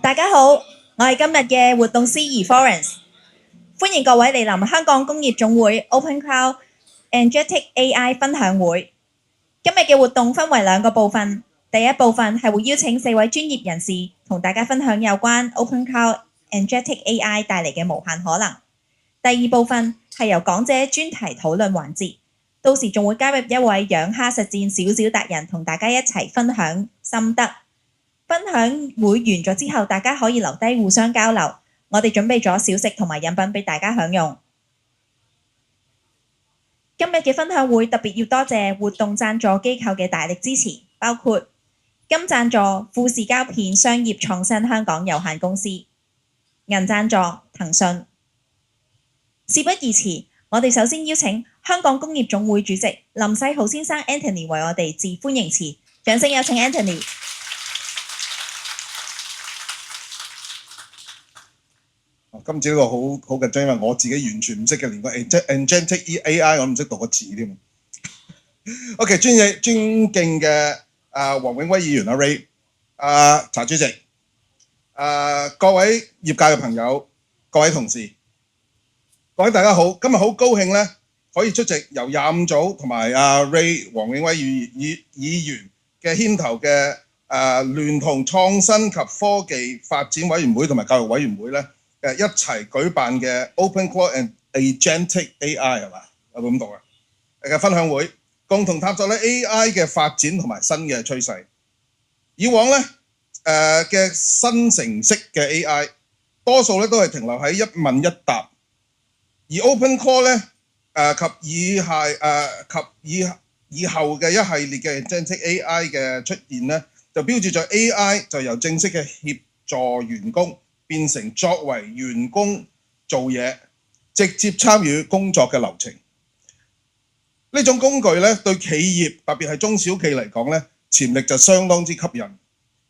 大家好，我係今日嘅活動司儀 Florence，歡迎各位嚟臨香港工業總會 Open Cloud Agentic AI 分享會。今日嘅活動分為兩個部分，第一部分係會邀請4位專業人士同大家分享有關 Open Cloud Agentic AI 帶嚟嘅無限可能。第二部分係由講者專題討論環節，到時仲會加入一位養蝦實戰小小達人同大家一齊分享心得。分享會完咗之後，大家可以留低互相交流。我哋準備咗小食同埋飲品俾大家享用。今日嘅分享會特別要多謝活動贊助機構嘅大力支持，包括金贊助富士膠片商業創新香港有限公司，銀贊助騰訊。事不宜遲，我哋首先邀請香港工業總會主席林世豪先生 Anthony 為我哋致歡迎詞，掌聲有請 Anthony。今次呢個好緊張，因為我自己完全唔識嘅，連個 Agentic AI 我唔識讀個字添。OK， 尊敬嘅黃永威議員Ray，查主席，各位業界嘅朋友，各位同事，各位大家好，今日好高興咧，可以出席由25組同埋Ray 黃永威議員嘅牽頭嘅聯同創新及科技發展委員會同埋教育委員會咧。一齊舉辦嘅 Open Cloud and Agentic AI 係嘛？有冇咁讀啊？嘅分享會，共同探索咧 AI 嘅發展同埋新嘅趨勢。以往咧嘅新程式嘅 AI，多數咧都係停留喺一問一答，而 Open Cloud 咧及以後嘅一系列嘅 Agentic AI 嘅出現咧，就標誌咗 AI 就由正式嘅協助員工，變成作為員工做嘢，直接參與工作嘅流程。呢種工具咧對企業，特別係中小企嚟講咧，潛力就相當之吸引。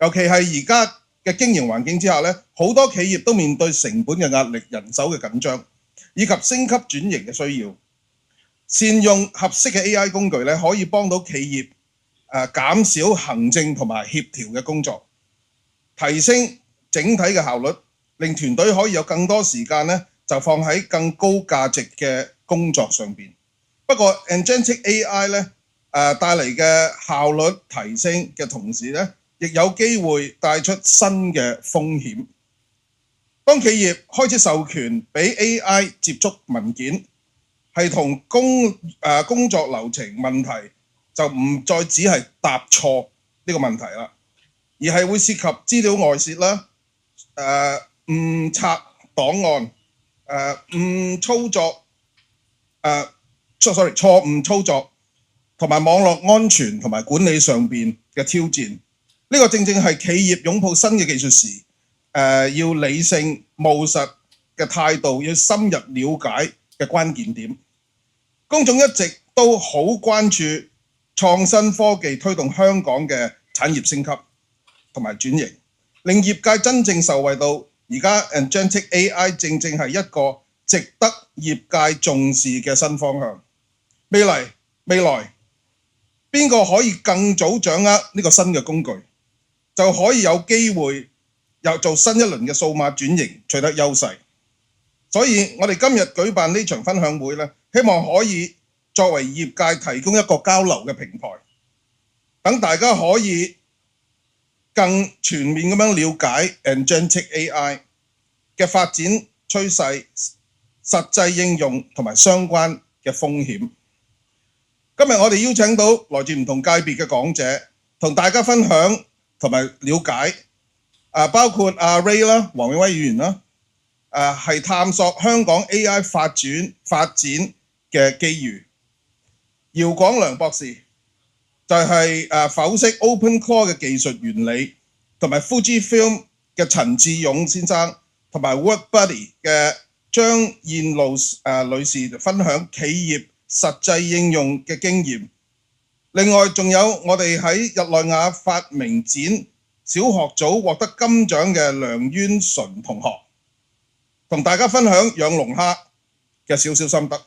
尤其係而家嘅經營環境之下咧，好多企業都面對成本嘅壓力、人手嘅緊張，以及升級轉型嘅需要。善用合適嘅 AI 工具咧，可以幫到企業減少行政同埋協調嘅工作，提升整體嘅效率，令團隊可以有更多時間咧，就放喺更高價值嘅工作上邊。不過 Agentic AI 咧帶嚟嘅效率提升嘅同時咧，亦有機會帶出新嘅風險。當企業開始授權俾 AI 接觸文件，係同工作流程問題就唔再只係答錯呢個問題啦，而係會涉及資料外泄啦。誤拆檔案，錯誤操作，同埋網絡安全同埋管理上邊嘅挑戰。呢個正正係企業擁抱新嘅技術時，要理性務實嘅態度，要深入了解嘅關鍵點。公眾一直都好關注創新科技推動香港嘅產業升級同埋轉型，令業界真正受惠到。而家 Agentic AI 正正係一個值得業界重視嘅新方向。未來邊個可以更早掌握呢個新嘅工具，就可以有機會又做新一輪嘅數碼轉型，取得優勢。所以我哋今日舉辦呢場分享會咧，希望可以作為業界提供一個交流嘅平台，等大家可以更全面咁樣了解 Agentic AI 嘅發展趨勢、實際應用同埋相關嘅風險。今日我哋邀請到來自唔同界別嘅講者，同大家分享同埋了解，包括Ray 啦、黃永威議員啦，係探索香港 AI 發展嘅機遇。姚廣良博士就係剖析 Open Cloud 嘅技術原理，同埋 Fujifilm 嘅陳志勇先生，同埋 WorkBuddy 嘅張燕露女士分享企業實際應用嘅經驗。另外仲有我哋喺日內瓦發明展小學組獲得金獎嘅梁淵純同學，同大家分享養龍蝦嘅少少心得，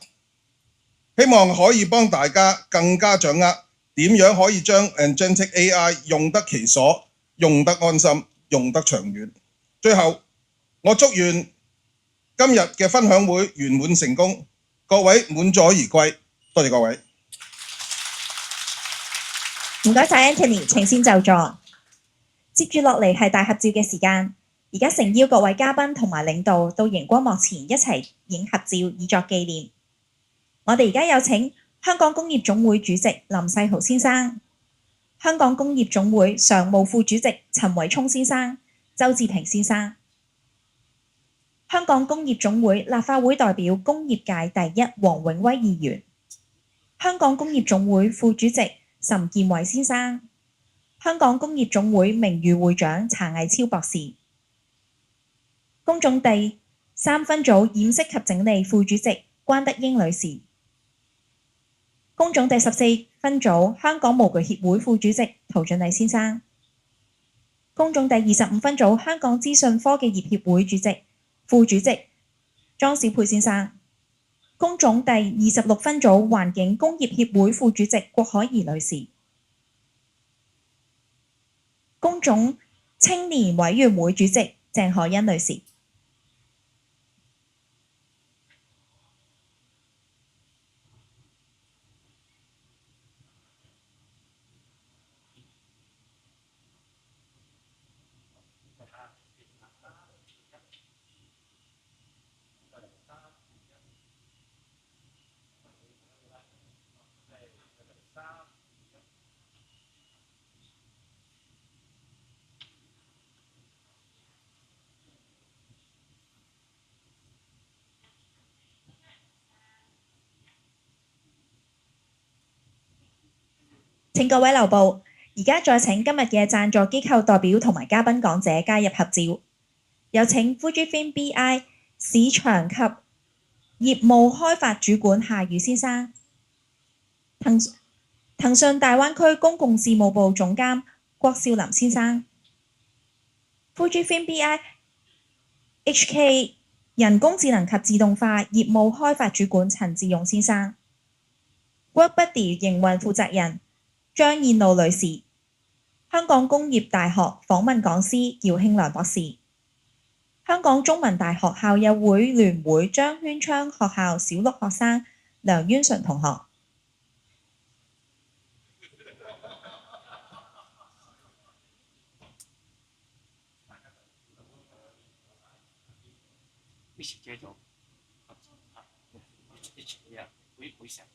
希望可以幫大家更加掌握點樣可以將 Agentic AI 用得其所，用得安心，用得長遠。最後，我祝願今日嘅分享會圓滿成功，各位滿載而歸。多謝各位。唔該晒 Anthony，請先就座。接住落嚟係大合照嘅時間，而家誠邀各位嘉賓同埋領導到熒光幕前一齊影合照，以作紀念。我哋而家有請香港工業總會主席林世豪先生、香港工業總會常務副主席陳偉聰先生、周志平先生、香港工業總會立法會代表工業界第一黃永威議員、香港工業總會副主席岑建偉先生、香港工業總會名譽會長查毅超博士、工總第3分組染色及整理副主席關德英女士、工總第14分組香港模具協會副主席陶俊禮先生、工總第25分組香港資訊科技業協會主席副主席莊小佩先生、工總第26分組環境工業協會副主席郭海怡女士、工總青年委員會主席鄭可欣女士。請各位留步，而家再請今日嘅贊助機構代表同埋嘉賓講者加入合照。有請 Fujifilm BI 市場及業務開發主管夏宇先生、騰訊大灣區公共事務部總監郭少林先生、Fujifilm BI HK 人工智能及自動化業務開發主管陳志勇先生、WorkBuddy 營運負責人張燕露女士、香港工業大學訪問講師姚慶良博士、香港中文大學校友會聯會張瑄昌學校小六學生梁淵純同學。一起接種，一起呀，回想。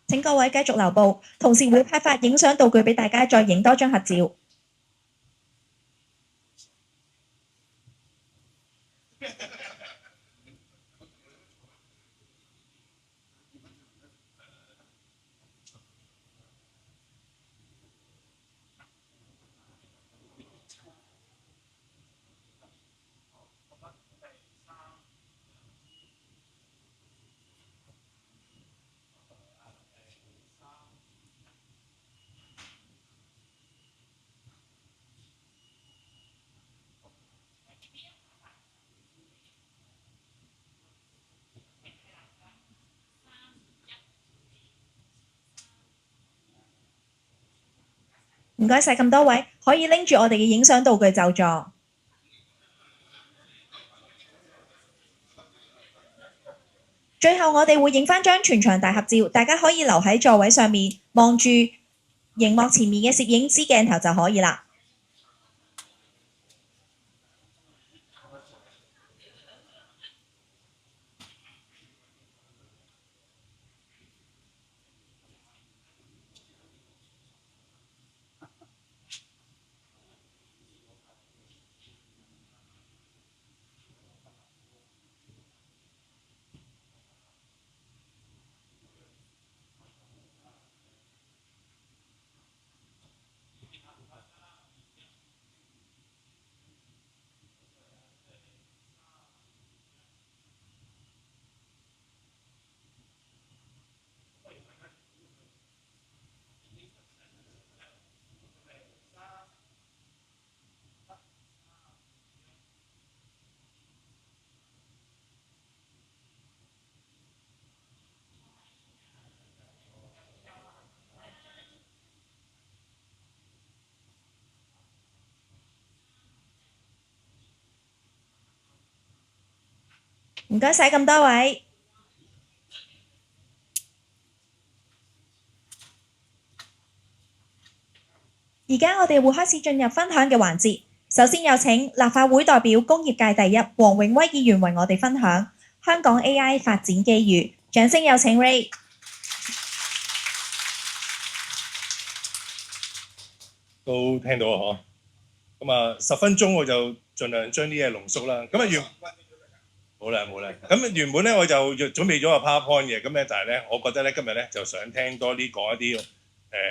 請各位繼續留步，同時會派發影相道具俾大家，再影多張合照。唔該晒咁多位，可以拎住我哋嘅影相道具就座。最後我哋會影返張全場大合照，大家可以留喺座位上面望住熒幕前面嘅攝影師鏡頭就可以啦。唔該晒咁多位。而家我哋會開始進入分享嘅環節。首先有請立法會代表工業界第一黃永威議員為我哋分享香港 AI 發展機遇。掌聲有請 Ray。都聽到啊，嗬。咁啊，10分鐘我就盡量將啲嘢濃縮啦。咁啊冇啦。咁原本咧我就準備咗個 PowerPoint 嘅，咁咧但係咧，我覺得咧今日咧就想聽多啲講一啲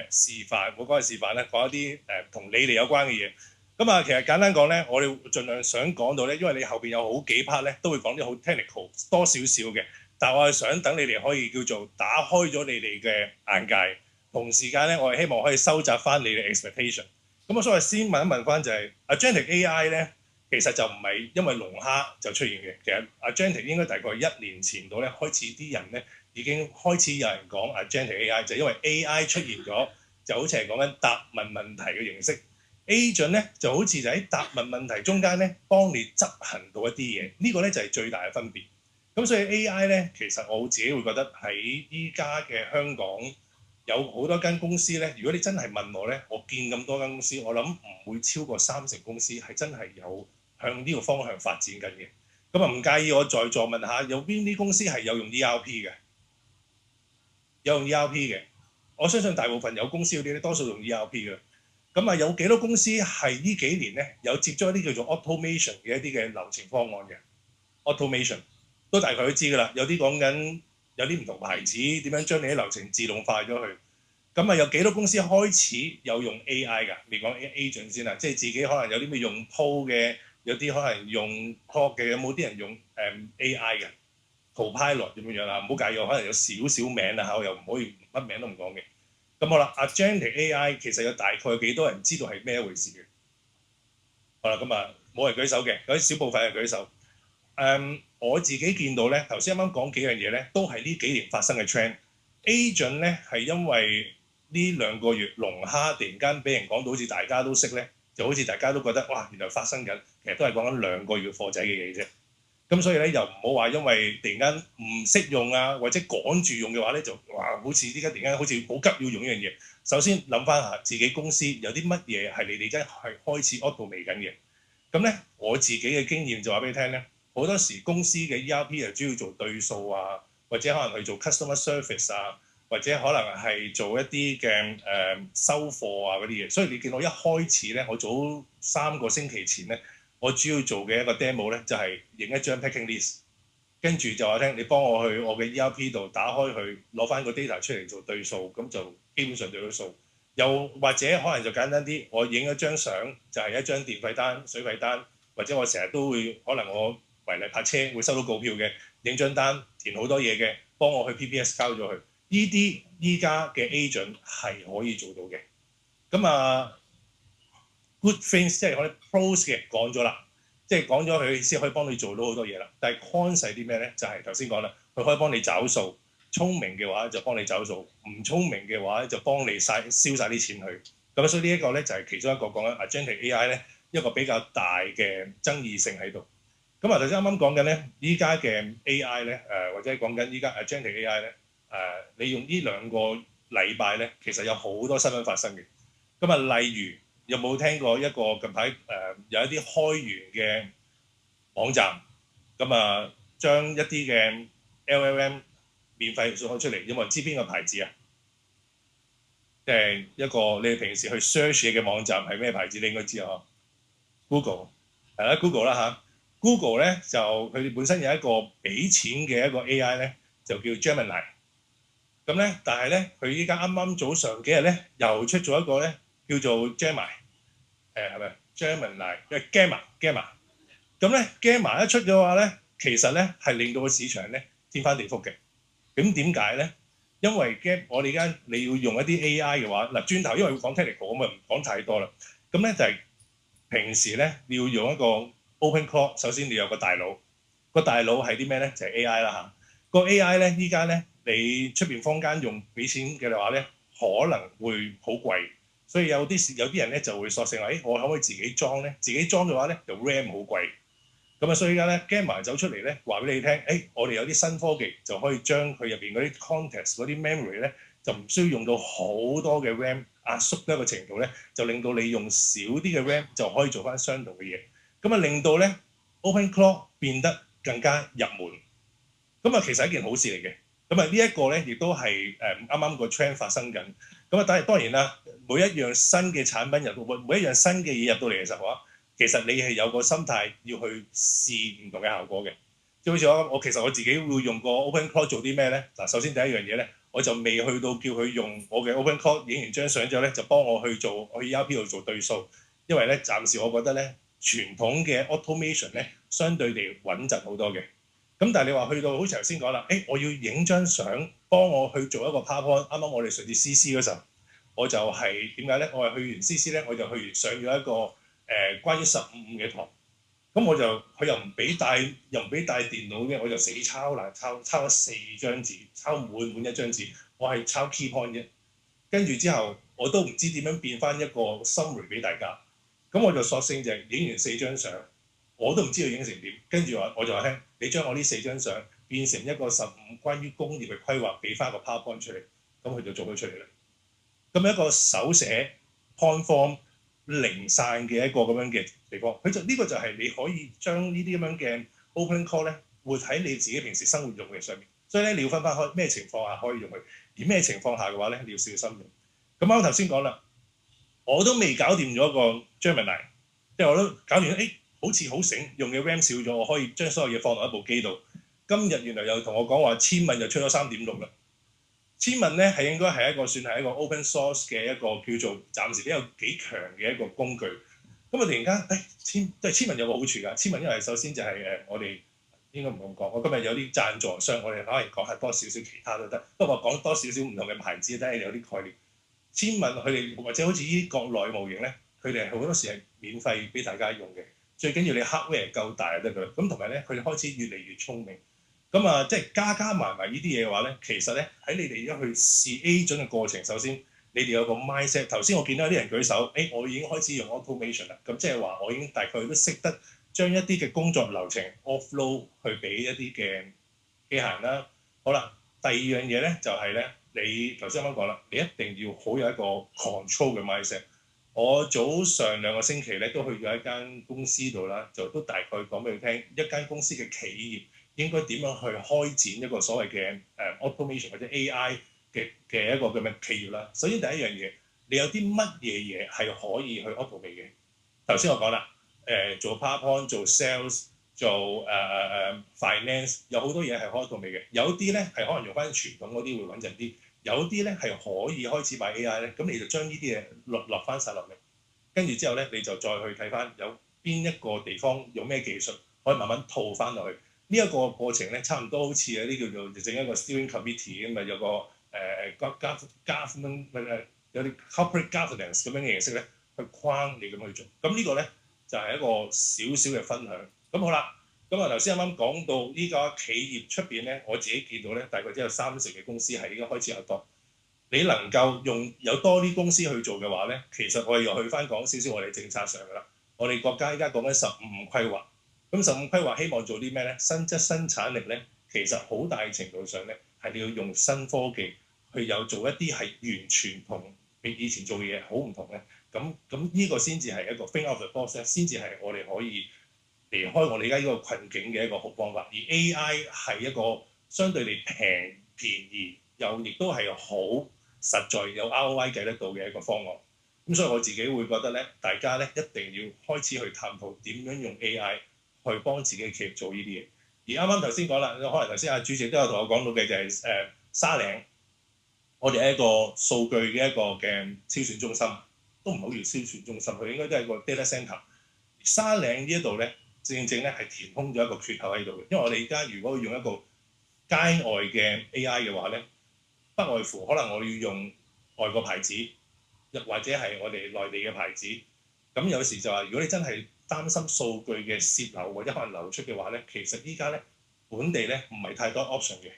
示範，冇講係示範咧，講一啲同你哋有關嘅嘢。咁啊，其實簡單講咧，我哋盡量想講到咧，因為你後邊有好幾 part 咧，都會講啲好 technical 多少少嘅，但係我係想等你哋可以叫做打開咗你哋嘅眼界，同時間咧，我係希望可以收集翻你哋 expectation。咁我所謂先問一問翻就係 Agentic AI 咧。其實就唔係因為龍蝦就出現嘅，其實 Agentic 應該大概1年前度咧開始啲人咧已經開始有人講 Agentic AI，就因為 AI 出現咗，就好似係講緊答問問題嘅形式。Agent 咧就好似就喺答問問題中間咧幫你執行到一啲嘢，呢個咧就係最大嘅分別。咁所以 AI 咧其實我自己會覺得喺依家嘅香港有好多間公司咧，如果你真係問我咧，我見咁多間公司，我諗唔會超過30公司係真係有向呢個方向發展緊嘅。咁啊唔介意我在座問下，有邊啲公司係有用 ERP 嘅？有用 ERP 嘅，我相信大部分有公司嗰啲咧，多數用 ERP 嘅。咁啊有幾多公司係呢幾年咧有接觸一啲叫做 automation 嘅一啲嘅流程方案嘅 automation 都大概都知㗎啦。有啲講緊有啲唔同牌子點樣將你啲流程自動化咗去。咁啊有幾多公司開始有用 AI 㗎？未講 agent 先啦，即係自己可能有啲咩用 Pro 嘅。有啲可能用 Claude 嘅，有冇啲人用AI 嘅 Copilot 咁樣啦？唔好介意，我可能有少少名啦嚇，我又唔可以乜名都唔講嘅。咁好啦，Agentic AI 其實有大概有幾多人知道係咩一回事嘅？好啦，咁啊冇人舉手嘅，有啲小部分人舉手。我自己見到咧，頭先啱啱講幾樣嘢咧，都係呢幾年發生嘅 trend。Agent 咧係因為呢2個月龍蝦突然間俾人講到好似大家都識咧。就好似大家都覺得哇，原來發生緊，其實都係講緊2個月貨仔嘅嘢啫。咁所以咧，又唔好話因為突然間唔識用啊，或者趕住用嘅話咧，就哇好似依家突然間好似好急要用呢樣嘢。首先諗翻下自己公司有啲乜嘢係你哋真係開始 automate 緊嘅。咁咧，我自己嘅經驗就話俾你聽咧，好多時公司嘅 ERP 係主要做對數啊，或者可能去做 customer service 啊。或者可能係做一啲嘅收貨啊嗰啲嘢，所以你見我一開始咧，我早3個星期前咧，我主要做嘅一個 demo 咧，就係影一張 packing list，跟住就話聽你幫我去我嘅 ERP 度打開去攞翻個 data 出嚟做對數，咁就基本上對到數。又或者可能就簡單啲，我影一張相就係一張電費單、水費單，或者我成日都會可能我為例泊車會收到告票嘅，影張單填好多嘢嘅，幫我去 PPS 交咗去。呢啲依家嘅 agent 係可以做到嘅。咁啊 good things 即係我哋 pros 嘅講咗啦，即係講咗佢先可以幫你做到好多嘢啦。但係 cons 係啲咩咧？就係頭先講啦，佢可以幫你找數，聰明嘅話就幫你找數，唔聰明嘅話就幫你燒晒啲錢去。咁所以呢一個咧就係其中一個講緊 Agentic AI 咧一個比較大嘅爭議性喺度。咁啊頭先啱啱講緊咧，依家嘅 AI 咧或者講緊依家 Agentic AI 咧。你用呢2個禮拜咧，其實有好多新聞發生嘅。咁啊，例如有冇聽過一個近排有一啲開源嘅網站，咁啊將一啲嘅 LLM 免費送咗出嚟，有冇人知邊個牌子啊？即係一個你哋平時去 search 嘢嘅網站係咩牌子？你應該知啊。Google 係啦，Google 啦嚇。Google 咧就佢哋本身有一個俾錢嘅一個 AI 咧，就叫 Gemini。咁咧，但係咧，佢依家啱啱早上幾日咧，又出咗一個咧，叫做 Gemini，係咪 Gemini？因為 Gamma。咁咧 Gamma 一出嘅話咧，其實咧係令到個市場咧天翻地覆嘅。咁點解咧？因為我哋而家你要用一啲 AI 嘅話，嗱轉頭因為要講 technical，咁啊唔講太多啦。咁咧就係平時咧你要用一個 OpenClaw，首先你有個大腦，個大腦係啲咩咧？就係 AI 啦嚇。個 AI 咧依家咧。你出邊坊間用俾錢嘅話咧，可能會好貴，所以有啲人咧就會索性話：我可唔可以自己裝咧？自己裝嘅話咧，就 RAM 好貴。咁啊，所以而家咧 Gamma 走出嚟咧，話俾你聽，我哋有啲新科技就可以將佢入邊嗰啲 context 嗰啲 memory 咧，就唔需要用到好多嘅 RAM， 壓縮到一個程度咧，就令到你用少啲嘅 RAM 就可以做翻相同嘅嘢。咁啊，令到咧 OpenClaw 變得更加入門。咁啊，其實係一件好事嚟嘅。咁啊，呢一個咧亦都係啱啱個 trend 發生緊。咁啊，當然啦，每一樣新嘅產品入到，每一樣新嘅嘢入到嚟嘅時候啊，其實你係有個心態要去試唔同嘅效果嘅。即係好似我其實我自己會用個 OpenClaw 做啲咩咧？嗱，首先第一樣嘢咧，我就未去到叫佢用我嘅 OpenClaw 影完張相之後咧，就幫我去做我 ERP 度做對數。因為咧，暫時我覺得咧，傳統嘅 automation 咧，相對地穩陣好多嘅。咁但係你話去到好似頭先講啦，我要影張相幫我去做一個 PowerPoint。啱啱我哋上次 CC 嗰時候，我就係點解咧？我係去完 CC 咧，我就去完上咗一個關於15嘅堂。咁我就佢又唔俾帶電腦嘅，我就死抄啦，抄咗4張紙，抄滿一張紙，我係抄 key point 啫。跟住之後我都唔知點樣變翻一個 summary 俾大家。咁我就索性就影完4張相。我都唔知佢影成點，跟住我就話聽，你將我呢4張相變成一個15關於工業嘅規劃，俾翻個 PowerPoint 出嚟，咁佢就做咗出嚟啦。咁一個手寫 point form 零散嘅一個咁樣嘅地方，佢就呢個就係你可以將呢啲咁樣嘅 OpenClaw 咧，活喺你自己平時生活用嘅上面。所以咧，你要分翻開咩情況下可以用佢，而咩情況下嘅話咧，你要小心用。咁啱頭先講啦，我都未搞掂咗個 Gemini， 即係我都搞掂好似好醒，用嘅 RAM 少咗，我可以將所有嘢放落一部機度。今日原來又同我講話，千問就出咗3.6啦。千問咧係應該係一個算係一個 open source 嘅一個叫做暫時比較幾強嘅一個工具。咁啊突然間，千問有個好處㗎。千問因為首先就係我哋應該唔咁講，我今日有啲贊助商，我哋可以講下多少少其他都得。不過講多少少唔同嘅牌子，等你有啲概念。千問佢哋或者好似呢啲國內模型咧，佢哋好多時係免費俾大家用嘅。最緊要你 hardware 夠大就得㗎啦。咁同埋咧，佢哋開始越嚟越聰明。咁啊，即係加埋呢啲嘢嘅話咧，其實咧喺你哋而家去試 agent 嘅過程，首先你哋有個 mindset。頭先我見到有啲人舉手，我已經開始用 automation 啦。咁即係話我已經大概都識得將一啲嘅工作流程 offload 去俾一啲嘅機械人啦。好啦，第二樣嘢咧就係咧，你頭先啱啱講啦，你一定要好有一個 control 嘅 mindset。我早上2個星期咧都去咗一間公司度啦，就都大概講俾佢聽，一間公司嘅企業應該點樣去開展一個所謂嘅automation 或者 AI 嘅一個咁嘅企業啦。首先第一樣嘢，你有啲乜嘢嘢係可以去 automate 嘅？頭先我講啦，做 PowerPoint、做 sales、做finance， 有好多嘢係可以 automate嘅。有啲咧係可能用翻傳統嗰啲會穩陣啲。有啲咧係可以開始買 AI 咧，咁你就將呢啲嘢落翻晒落嚟，跟住之後咧你就再去睇翻有邊一個地方用咩技術可以慢慢套翻落去。呢一個過程咧差唔多好似有啲叫做整一個 steering committee 咁啊，有個有啲 corporate governance 咁樣嘅形式咧去框你咁去做。咁呢個咧就係一個少少嘅分享。咁好啦。咁啊，頭先啱啱講到依家企業出邊咧，我自己見到咧，大概只有30%嘅公司係已經開始有多。你能夠有多啲公司去做嘅話咧，其實我哋又去翻講少少我哋政策上㗎啦。我哋國家依家講緊15規劃，咁15規劃希望做啲咩咧？新質生產力咧，其實好大程度上咧係你要用新科技去做一啲係完全同你以前做嘅嘢好唔同咧。咁呢個先至係一個 think out of the box 咧，先至係我哋可以離開我哋而家呢個困境嘅一個好方法。而 AI 係一個相對地便宜又亦都係好實在有 ROI 計得到嘅一個方案。咁所以我自己會覺得咧，大家咧一定要開始去探討點樣用 AI 去幫自己嘅企業做呢啲嘢。而啱啱頭先講啦，可能頭先阿主席都有同我講到嘅就係沙嶺，我哋係一個數據嘅一個嘅超算中心，都唔好叫超算中心，佢應該都係個 data center。沙嶺呢一度咧，正正咧係填空咗一個缺口喺度嘅，因為我哋而家如果用一個街外嘅 AI 嘅話咧，不外乎可能我要用外國牌子，又或者係我哋內地嘅牌子。咁有時就話，如果你真係擔心數據嘅泄漏或者可能流出嘅話咧，其實依家咧本地咧唔係太多 option 嘅，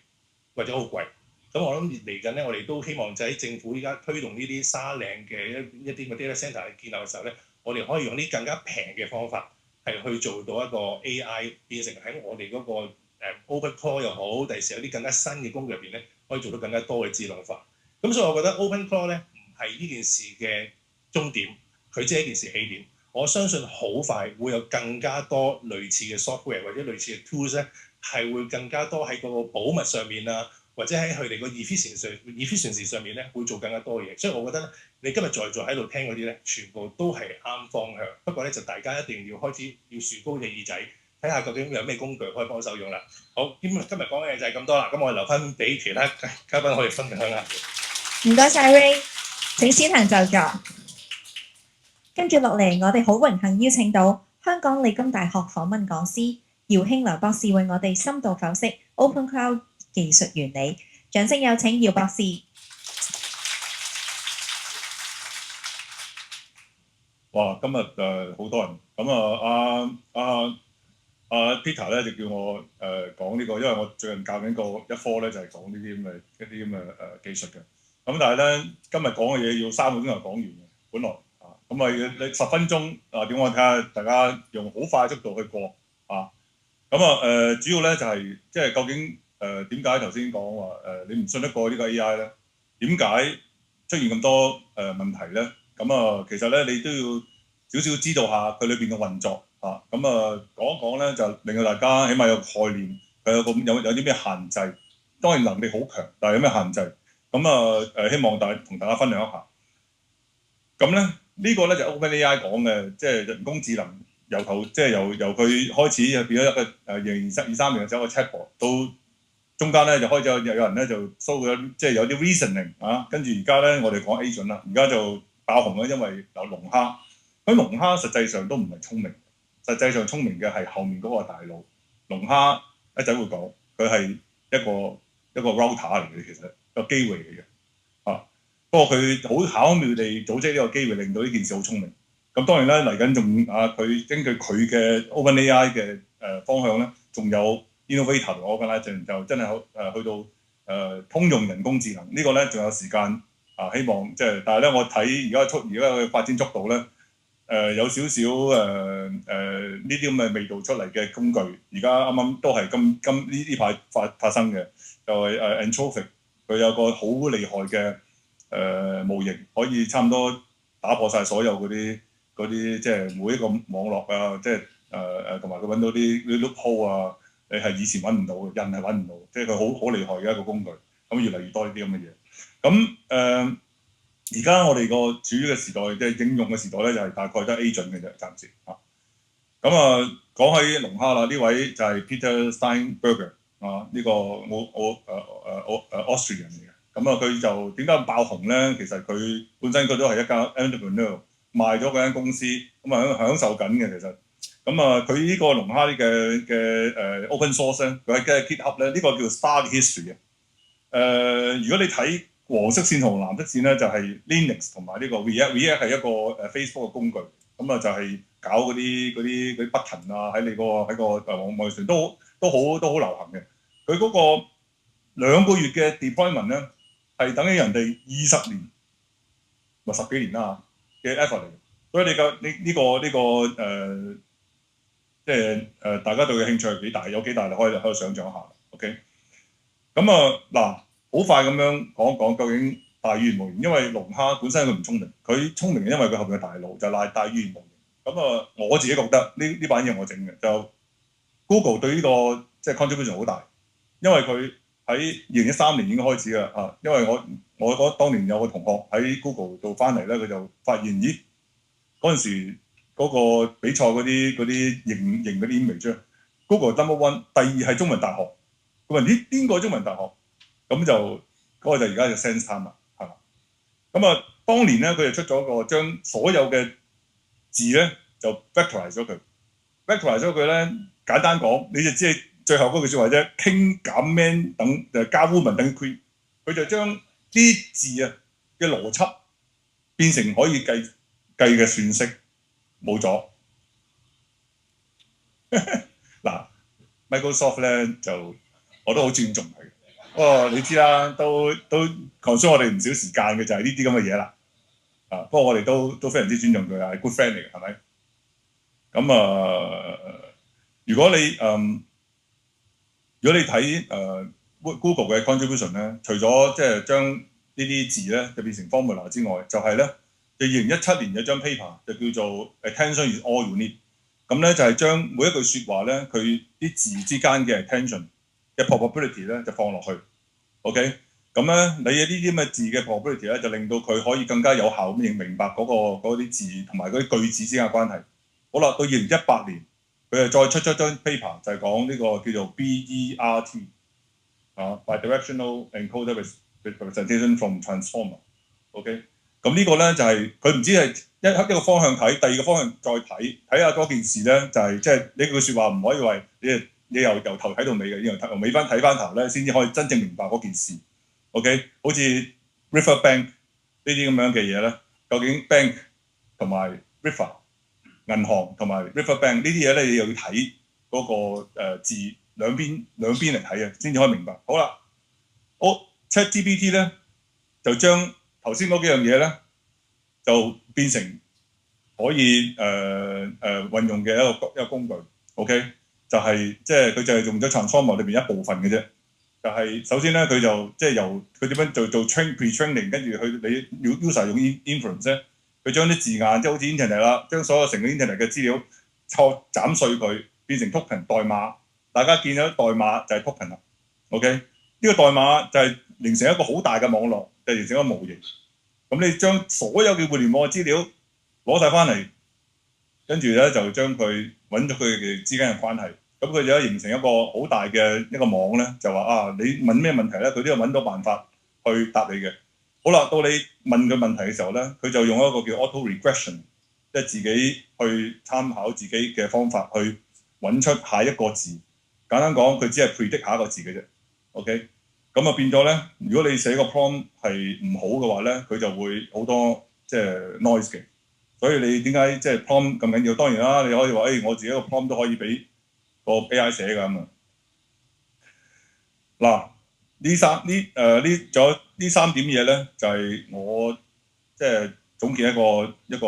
或者好貴。咁我諗嚟緊咧，我哋都希望就喺政府依家推動呢啲沙嶺嘅一啲嘅 data center 去建立嘅時候咧，我哋可以用啲更加平嘅方法。係去做到一個 AI 變成喺我哋嗰個OpenClaw 又好，第時有啲更加新嘅工具入邊咧，可以做到更加多嘅智能化。咁所以我覺得 OpenClaw 咧唔係呢件事嘅終點，佢只係一件事起點。我相信好快會有更加多類似嘅 software 或者類似嘅 tools 咧，係會更加多喺嗰個保密上面啊，或者喺佢哋個 efficiency 上面咧，會做更加多嘢。所以我覺得你今日在座喺度聽嗰啲咧，全部都係啱方向。不過咧，就大家一定要開始要豎高隻耳仔，睇下究竟有咩工具可以幫手用啦。好，今日講嘅嘢就係咁多啦。咁我留翻俾其他嘉賓可以分享下。唔該晒 Ray，請司騰就座。跟住落嚟，我哋好榮幸邀請到香港理工大學訪問講師姚興良博士為我哋深度剖析 OpenClaw 技術原理。掌聲有請姚博士。哇！今日好多人，咁Peter 咧就叫我講呢個，因為我最近教緊一科咧就係講呢啲咁嘅一啲咁嘅技術嘅。咁但係咧今日講嘅嘢要3個鐘頭講完嘅，本來咁你10分鐘點我睇下大家用好快速度去過啊。咁主要咧就係即係究竟點解頭先講話你唔信得過呢個 AI 咧？點解出現咁多問題咧？咁其實咧你都要少少知道下佢裏邊嘅運作啊。咁講一講咧，就令到大家起碼有概念，佢有啲咩限制。當然能力好強，但係有咩限制？咁希望同大家分享一下。咁咧呢個咧就 OpenAI 講嘅，即係人工智能由佢開始變咗一個2023年嘅時候一個 chatbot， 到中間咧就開始有人咧就 show 咗，即係有啲 reasoning 啊。跟住而家咧我哋講 agent 啦，而家就爆紅啦，因為有龍蝦。咁龍蝦實際上都唔係聰明，實際上聰明嘅係後面嗰個大腦。龍蝦一陣會講，佢係一個 router 嚟嘅，其實個機會嚟嘅。不過佢好巧妙地組織呢個機會，令到呢件事好聰明。咁當然啦，嚟緊仲佢根據佢嘅 OpenAI 嘅方向咧，仲有 innovator 我覺得就真係去到通用人工智能呢個咧，仲有時間希望即係，但係咧我睇而家嘅發展速度咧，有少少呢啲咁嘅味道出嚟嘅工具，而家啱啱都係呢排發生嘅，就係Anthropic 佢有個好厲害嘅。模型可以差唔多打破晒所有嗰啲即係每一個網絡啊，即係同埋佢揾到啲 loophole 啊，你係以前揾唔到嘅，人係揾唔到，即係佢好厲害嘅一個工具。咁越嚟越多呢啲咁嘅嘢。咁而家我哋個處於嘅時代，即係應用嘅時代咧，就係大概得 agent 嘅啫，暫時嚇。咁講起龍蝦啦，呢位就係 Peter Steinberger 呢個Austrian 嚟嘅。佢就點解咁爆紅咧？其實佢本身佢都係一間 entrepreneur， 賣咗嗰間公司，享受緊嘅其實。佢呢個龍蝦嘅open source 咧，佢喺 GitHub 咧，呢個叫 Start History 嘅。如果你睇黃色線同藍色線咧，就係 Linux 同埋呢個 React 係一個Facebook 嘅工具。就係搞嗰啲 button 啊，喺個網上都好流行嘅。佢嗰個2個月嘅 deployment 咧，係等於人哋20年，咪10幾年啦嘅 effort 嚟嘅。所以呢個即係大家對佢興趣係幾大，有幾大你可以想像一下。OK， 好快咁樣講一講究竟大語言模型，因為龍蝦本身佢唔聰明，佢聰明因為佢後面嘅大腦就係大語言模型。我自己覺得呢版嘢我整嘅，就 Google 對呢個即係 contribution 好大，因為佢喺2013年已經開始㗎嚇。因為我覺得當年有個同學喺 Google 度翻嚟咧，佢就發現咦嗰陣時嗰個比賽嗰啲型嗰啲 image Google number one， 第2係中文大學。佢問咦邊個中文大學？咁就嗰個就而家就 SenseTime啦，係嘛？當年咧佢就出咗個將所有嘅字咧就 vectorize 咗佢 ，vectorize 咗佢咧簡單講，你就知係最後嗰句説話啫。King 減 man 等加 woman 等於 queen， 佢就將啲字啊嘅邏輯變成可以計嘅算式，冇咗。嗱 ，Microsoft 咧就我都好尊重佢。不過你知啦，都 consume 我哋唔少時間嘅就係呢啲咁嘅嘢啦。不過我哋都非常之尊重佢，係 good friend 嚟嘅，係咪？咁如果你睇Google 嘅 contribution 咧，除咗即係將呢啲字咧就變成 formula 之外，就係咧，就2017年有張 paper 就叫做 Attention is all you need。咁咧就係將每一句説話咧，佢啲字之間嘅 attention 嘅 probability 咧就放落去。OK， 咁咧你有呢啲咁嘅字嘅 probability 咧，就令到佢可以更加有效咁明白嗰啲字同埋嗰啲句子之間嘅關係。好啦，到2018年，佢又再出咗張 paper 就係講呢個叫做 BERT。bidirectional encoder representation from transformer。OK， 咁呢個咧就係佢唔知係一個方向睇，第二個方向再睇下嗰件事咧，就係即係呢句説話唔可以話你由頭睇到尾嘅，由尾翻睇翻頭咧，先至可以真正明白嗰件事。OK， 好似 river bank 呢啲咁樣嘅嘢咧，究竟 bank 同埋 river 銀行同埋 river bank 呢啲嘢咧，你又要睇嗰個字。兩邊嚟睇嘅，先至可以明白。好啦，ChatGPT 咧就將頭先嗰幾樣嘢咧，就變成可以運用嘅一個工具。OK， 就係即係佢就係用咗 transformer 裏邊一部分嘅啫。就係首先咧，佢就即係由佢點樣做 pre-training， 跟住你 user 用 inference 咧，佢將啲字眼即係好似 internet 啦，將所有成個 internet 嘅資料斬碎佢，變成 token 代碼。大家見到代碼就係 token 啦 ，OK？ 呢個代碼就係形成一個好大嘅網絡，就形成一個模型。咁你將所有嘅互聯網嘅資料攞晒翻嚟，跟住咧就將佢揾咗佢哋之間嘅關係。咁佢就形成一個好大嘅一個網咧，就話你問咩問題咧，佢都有揾到辦法去答你嘅。好啦，到你問佢問題嘅時候咧，佢就用一個叫 auto regression， 即係自己去參考自己嘅方法去揾出下一個字。簡單講，佢只係 predict 下一個字嘅啫。OK， 咁啊變咗咧，如果你寫個 prompt 係唔好嘅話咧，佢就會好多即係 noise 嘅。所以你點解即係 prompt 咁緊要？當然啦，你可以話我自己個 prompt 都可以俾個 AI 寫㗎咁啊。嗱，仲有呢三點嘢咧，就係我即係總結一個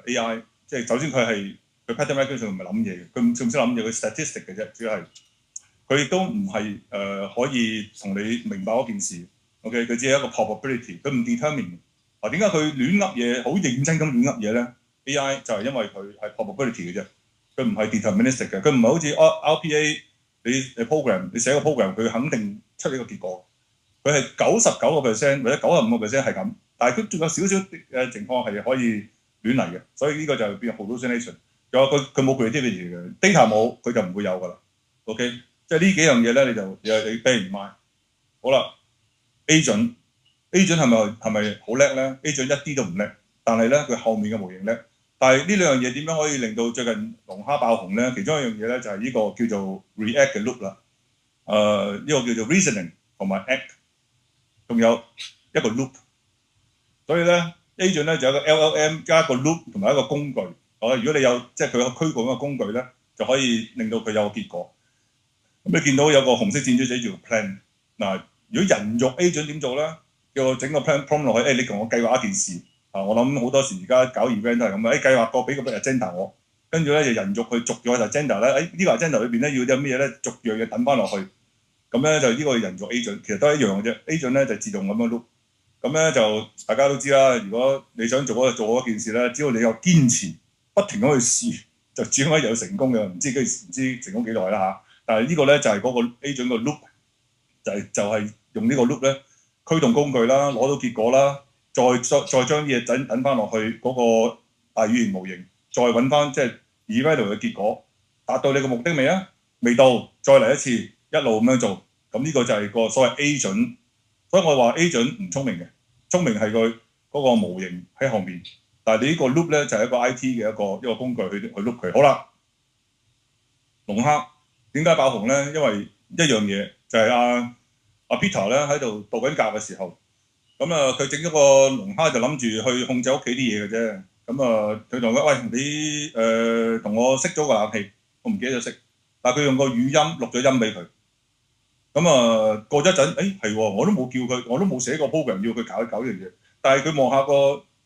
AI， 即係首先佢 pattern recognition 唔係諗嘢嘅，佢唔識諗嘢，佢 statistic 嘅啫，主要係佢亦都唔係可以同你明白嗰件事。OK， 佢只係一個 probability， 佢唔 determine。點解佢亂噏嘢，好認真咁亂噏嘢咧 ？AI 就係因為佢係 probability 嘅啫，佢唔係 deterministic 嘅，佢唔係好似 RPA 你 program 你寫個 program 佢肯定出呢個結果，佢係99% 或者95% 係咁，但係佢仲有少少情況係可以亂嚟嘅，所以呢個就變 hallucination。仲有佢冇 creativity 嘅 data 冇，佢就唔會有㗎啦。OK， 即係呢幾樣嘢咧，你 bear in mind。好啦 ，agent 係咪好叻咧 ？agent 一啲都唔叻，但係咧佢後面嘅模型叻。但係呢兩樣嘢點樣可以令到最近龍蝦爆紅咧？其中一樣嘢咧就係呢個叫做 react 嘅 loop 啦。呢個叫做 reasoning 同埋 act， 仲有一個 loop。所以咧 agent 咧就有一個 LLM 加一個 loop 同埋一個工具。如果你有即係佢有驅動一個工具咧，就可以令到佢有個結果。咁你見到有個紅色箭嘴寫住 plan。嗱，如果人肉 agent 點做咧？叫我整個 plan prompt 落去，你同我計劃一件事。我諗好多時而家搞 event 都係咁嘅，計劃過俾個 agenda 我，跟住咧就人肉去逐咗個 agenda 咧，呢個 agenda 裏邊咧要啲咩嘢咧，逐樣嘢等翻落去。咁咧就呢個人肉 agent 其實都係一樣嘅啫 ，agent 咧就自動咁樣 loop。咁咧就大家都知啦，如果你想做嗰件事咧，只要你有堅持。不停咁去試，就只可以有成功嘅，唔知成功幾耐啦嚇。但係呢個咧就係嗰個 agent 個 loop，就係用呢個 loop 咧驅動工具啦，攞到結果啦，再將啲嘢等翻落去嗰個大語言模型，再揾翻即係 evaluate 嘅結果，達到你個目的未啊？未到，再嚟一次，一路咁樣做。咁呢個就係個所謂 agent。所以我話 agent 唔聰明嘅，聰明係佢嗰個模型喺後面。但係你呢個 loop 咧就係一個 IT 嘅一個工具去 loop 佢。好啦，龍蝦點解爆紅咧？因為一樣嘢就係阿 Peter 咧喺度度緊假嘅時候，咁佢整咗個龍蝦就諗住去控制屋企啲嘢嘅啫。咁佢同佢喂，你同我熄咗個冷氣，我唔記得咗熄，但係佢用個語音錄咗音俾佢。咁過咗一陣，係喎，我都冇叫佢，我都冇寫個 program 要佢搞呢樣嘢，但係佢望下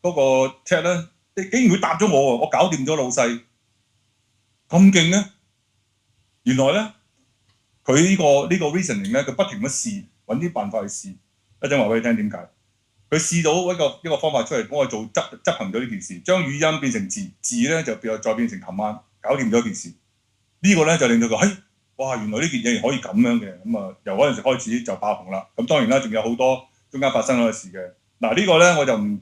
嗰個 chat 咧，竟然會答咗我喎！我搞掂咗老細，咁勁咧？原來咧，佢呢個 reasoning 咧，佢不停咁試，揾啲辦法去試。一陣話俾你聽點解？佢試到一個方法出嚟，幫我做執行咗呢件事，將語音變成字，字咧就再變成 command，搞掂咗件事。呢個咧就令到佢，哇！原來呢件嘢可以咁樣嘅，咁啊由嗰陣時開始就爆紅啦。咁當然啦，仲有好多中間發生咗嘅事嘅。嗱呢個咧我就唔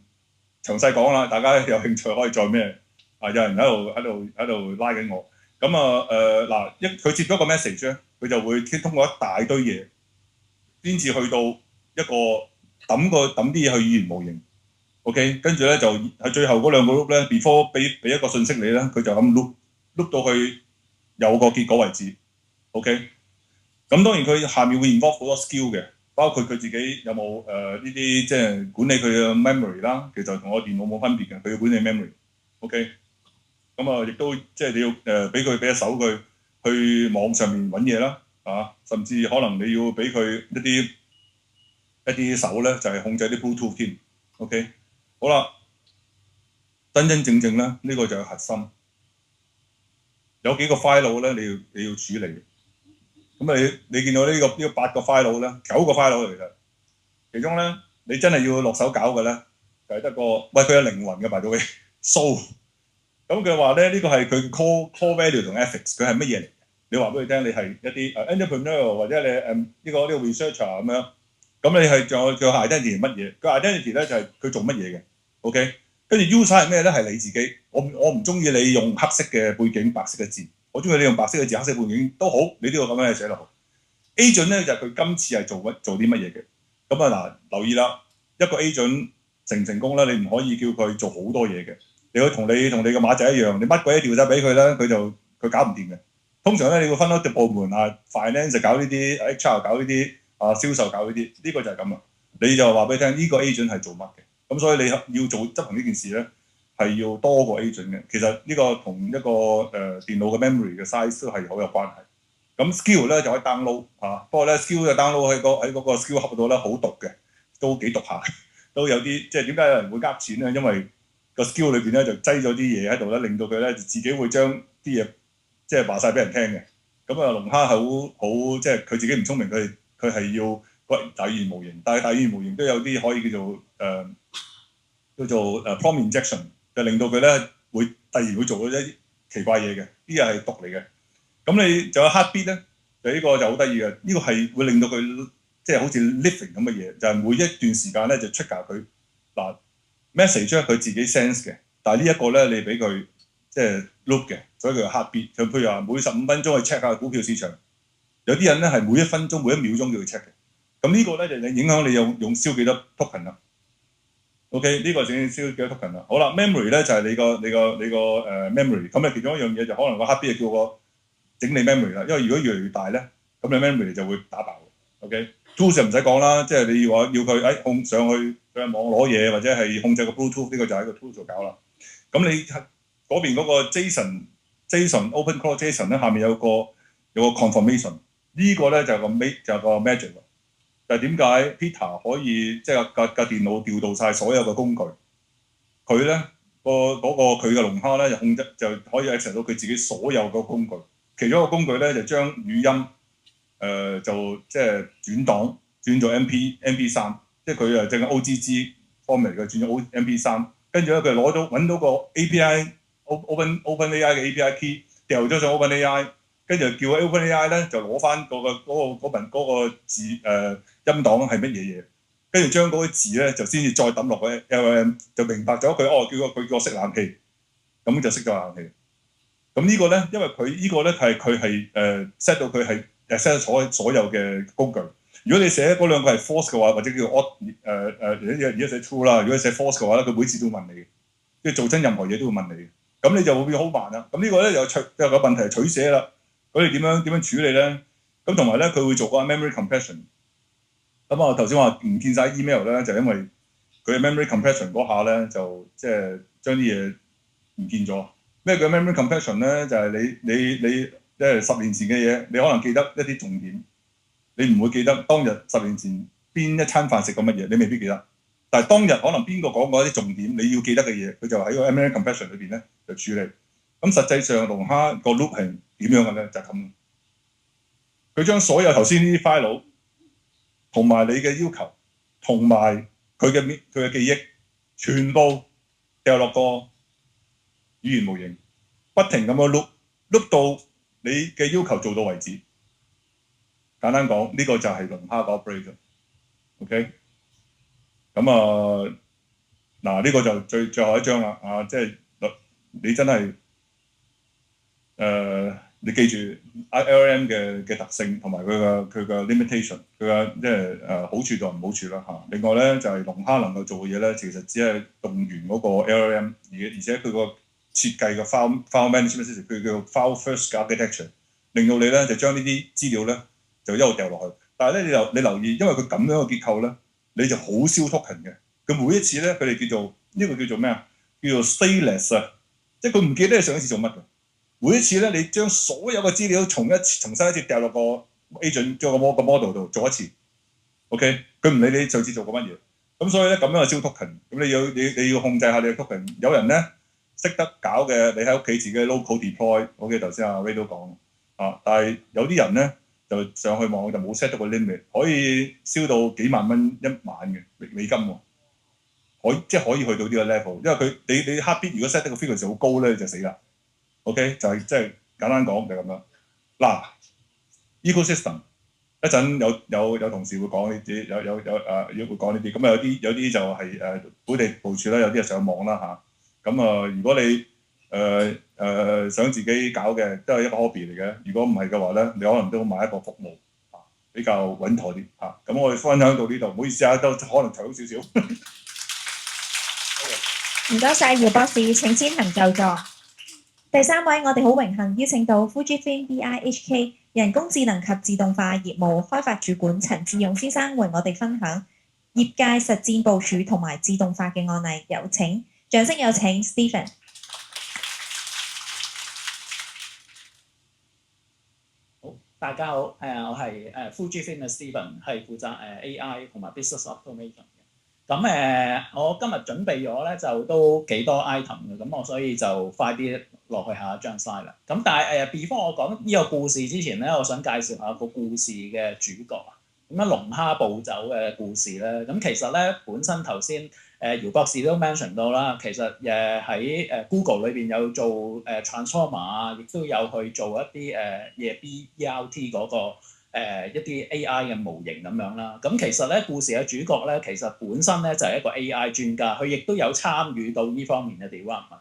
詳細講啦，大家有興趣可以再咩啊？有人喺度拉緊我。咁嗱佢接咗個 message 咧，佢就會通過一大堆嘢，先至去到一個抌啲嘢去語言模型。OK， 跟住咧就喺最後嗰兩個 loop 咧 ，before 俾一個信息你咧，佢就咁 loop 到去有個結果為止。OK， 咁當然佢下面會 involve 好多 skill 嘅，包括佢自己有冇呢啲即係管理佢嘅 memory 啦，其實同我電腦冇分別嘅，佢要管理 memory。OK， 咁亦都即係你要俾一手佢去網上面揾嘢啦，甚至可能你要俾佢一啲手咧，就係控制啲 Bluetooth 添。OK， 好啦，真正咧呢個就係核心，有幾個 file 咧你要處理。咁你見到呢個8個 file 咧，9個 file 其實，其中咧你真係要落手搞嘅咧，就係得個佢有靈魂嘅by the way soul。咁佢話咧呢個係佢 core value 同 ethics， 佢係乜嘢嚟？你話俾佢聽，你係一啲entrepreneur 或者你呢個 researcher 咁樣，咁你係仲有佢 identity 係乜嘢？佢 identity 咧就係佢做乜嘢嘅 ，OK？ 跟住 user 係咩咧？係你自己。我唔中意你用黑色嘅背景，白色嘅字。我中意你用白色嘅字，黑色背景都好，你都要咁樣寫落去。agent 咧就係佢今次係做啲乜嘢嘅？咁留意啦，一個 agent 成唔成功咧？你唔可以叫佢做好多嘢嘅。你要同你嘅馬仔一樣，你乜鬼都調晒俾佢咧，佢搞唔掂嘅。通常咧，你要分開啲部門finance 就搞呢啲，HR 搞呢啲，銷售搞呢啲，呢個就係咁啦。你就話俾佢聽，呢個 agent 係做乜嘅？咁所以你要執行呢件事咧，係要多個 agent 嘅。其實呢個同一個電腦嘅 memory 嘅 size 都係好有關係。咁 skill 咧就可以 download 不過咧 skill 就 download 喺嗰個 skill 盒度咧好毒嘅，都幾毒下，都有啲即係點解有人會呃錢咧？因為個 skill 裏邊咧就擠咗啲嘢喺度咧，令到佢咧自己會將啲嘢即係話晒俾人聽嘅。咁龍蝦係好即係佢自己唔聰明，佢係要個大語言模型，但係大語言模型都有啲可以叫做prompt injection， 就令到佢咧會突然會做到一啲奇怪嘢嘅，呢啲係毒嚟嘅。咁你就有 heartbeat 咧，就呢個就好得意嘅。呢個係會令到佢即係好似 living 咁嘅嘢，就係每一段時間咧就 trigger佢message 佢自己 sense 嘅，但係呢一個咧你俾佢即係 loop 嘅，所以佢有 heartbeat。就譬如話每15分鐘去 check 下股票市場，有啲人咧係每1分鐘每1秒鐘叫佢 check 嘅。咁呢個咧就影響你用燒幾多 token 啦。OK， 呢個就燒幾多 token 啦。好啦 ，memory 咧就係你個memory。咁其中一樣嘢就可能個 heartbeat 叫個整理 memory 啦。因為如果越嚟越大咧，咁你 memory 就會打爆。OK，tools 就唔使講啦，即係你要佢控上去網攞嘢，或者係控制個 Bluetooth， 呢個就喺個 tools 度搞啦。咁你嗰邊嗰個 JSON Open Cloud JSON 咧，下面有個 confirmation， 呢個咧就係個 magic。就係點解 Peter 可以即係架電腦調到晒所有嘅工具，佢咧佢嘅龍蝦咧就可以 access 到佢自己所有嘅工具。其中一個工具咧就將語音就即係轉檔轉做 MP3， 即係佢淨係 OGG format 嚟嘅，轉咗 MP3， 跟住咧佢揾到個 API OpenAI 嘅 API key， 掉咗上 OpenAI， 跟住叫 OpenAI 咧就攞翻嗰個字音檔係乜嘢，跟住將嗰啲字咧就先至再抌落去 LLM， 就明白咗佢叫佢熄冷氣，咁就熄咗冷氣。咁呢個咧，因為佢呢個咧佢係set 到佢係 set 所有嘅工具。如果你寫嗰兩個係 false 嘅話，或者叫 odd 而家寫 true 啦。如果你寫 false 嘅話咧，佢每次都會問你嘅，即係做親任何嘢都會問你嘅。咁你就會變好慢啦。咁呢個咧有個問題係取捨啦。佢哋點樣處理咧？咁同埋咧，佢會做個 memory compression。咁我頭先話唔見晒 email 咧，就因為佢 memory compression 嗰下咧，就即係將啲嘢唔見咗。咩叫 memory compression 咧？就係你即係10年前嘅嘢，你可能記得一啲重點，你唔會記得當日10年前邊一餐飯食過乜嘢，你未必記得。但係當日可能邊個講過一啲重點，你要記得嘅嘢，佢就喺個 memory compression 裏邊咧就處理。咁實際上龍蝦個 loop 係點樣嘅咧？就係咁。佢將所有頭先呢啲 file 同埋你嘅要求，同埋佢嘅記憶，全部掉落個語言模型，不停咁樣 loop 到你嘅要求做到為止。簡單講，呢、個就係龍蝦嘅 operation。OK， 咁嗱呢個就最後一張啦。即係你真係你記住 LLM 嘅特性同埋佢嘅 limitation， 佢嘅即係好處同唔好處啦嚇。另外咧就係龍蝦能夠做嘅嘢咧，其實只係動員嗰個 LLM， 而且佢個設計嘅 file management system， 佢叫 file first architecture， 令到你咧就將呢啲資料咧就一路掉落去。但係咧你留意，因為佢咁樣嘅結構咧，你就好燒 token 嘅。佢每一次咧，佢哋叫做呢個叫做咩啊？叫做 stateless 啊，即係佢唔記得你上一次做乜嘅。每一次咧，你將所有嘅資料重新一次掉落個 agent 將個 model 度做一次 ，OK？ 佢唔理你上次做過乜嘢，咁所以咧咁樣就燒 token。咁你要控制下你嘅 token。有人咧識得搞嘅，你喺屋企自己 local deploy，OK？ 頭先阿 Ray 都講但係有啲人咧就上去網就冇 set 到個 limit， 可以燒到幾萬蚊一晚嘅美金喎，即係可以去到呢個 level， 因為佢你 heartbeat 如果 set 得個 frequency 好高咧就死啦。OK， 就係即係簡單講就係咁樣。嗱 ，ecosystem 一陣有同事會講呢啲，會講呢啲。咁有啲就係本地部署啦，有啲係上網啦嚇。咁如果你想自己搞嘅，都係一個 hobby 嚟嘅。如果唔係嘅話咧，你可能都買一個服務比較穩妥啲嚇。咁我哋分享到呢度，唔好意思都可能長少少。唔該晒姚博士，請先行就座。第三位，我哋好榮幸邀請到 Fujifilm BI-HK 人工智能及自動化業務開發主管陳志勇先生為我哋分享業界實戰部署同埋自動化嘅案例。有請，掌聲有請 Stephen。好，大家好，我係Fujifilm 嘅 Stephen， 係負責AI 同埋 business automation 嘅。咁我今日準備咗咧就都幾多 item 嘅，咁我所以就快啲落去下一張 slide 啦。咁但係before 我講呢個故事之前咧，我想介紹下個故事嘅主角啊。咁龍蝦暴走嘅故事咧，咁其實咧本身頭先姚博士都 mention 到啦，其實喺Google 裏邊有做Transformer 啊，亦都有去做一啲BERT 嗰個。一啲 AI 嘅模型咁樣啦，咁其實咧故事嘅主角咧，其實本身咧就係一個 AI 專家，佢亦都有參與到呢方面嘅 development。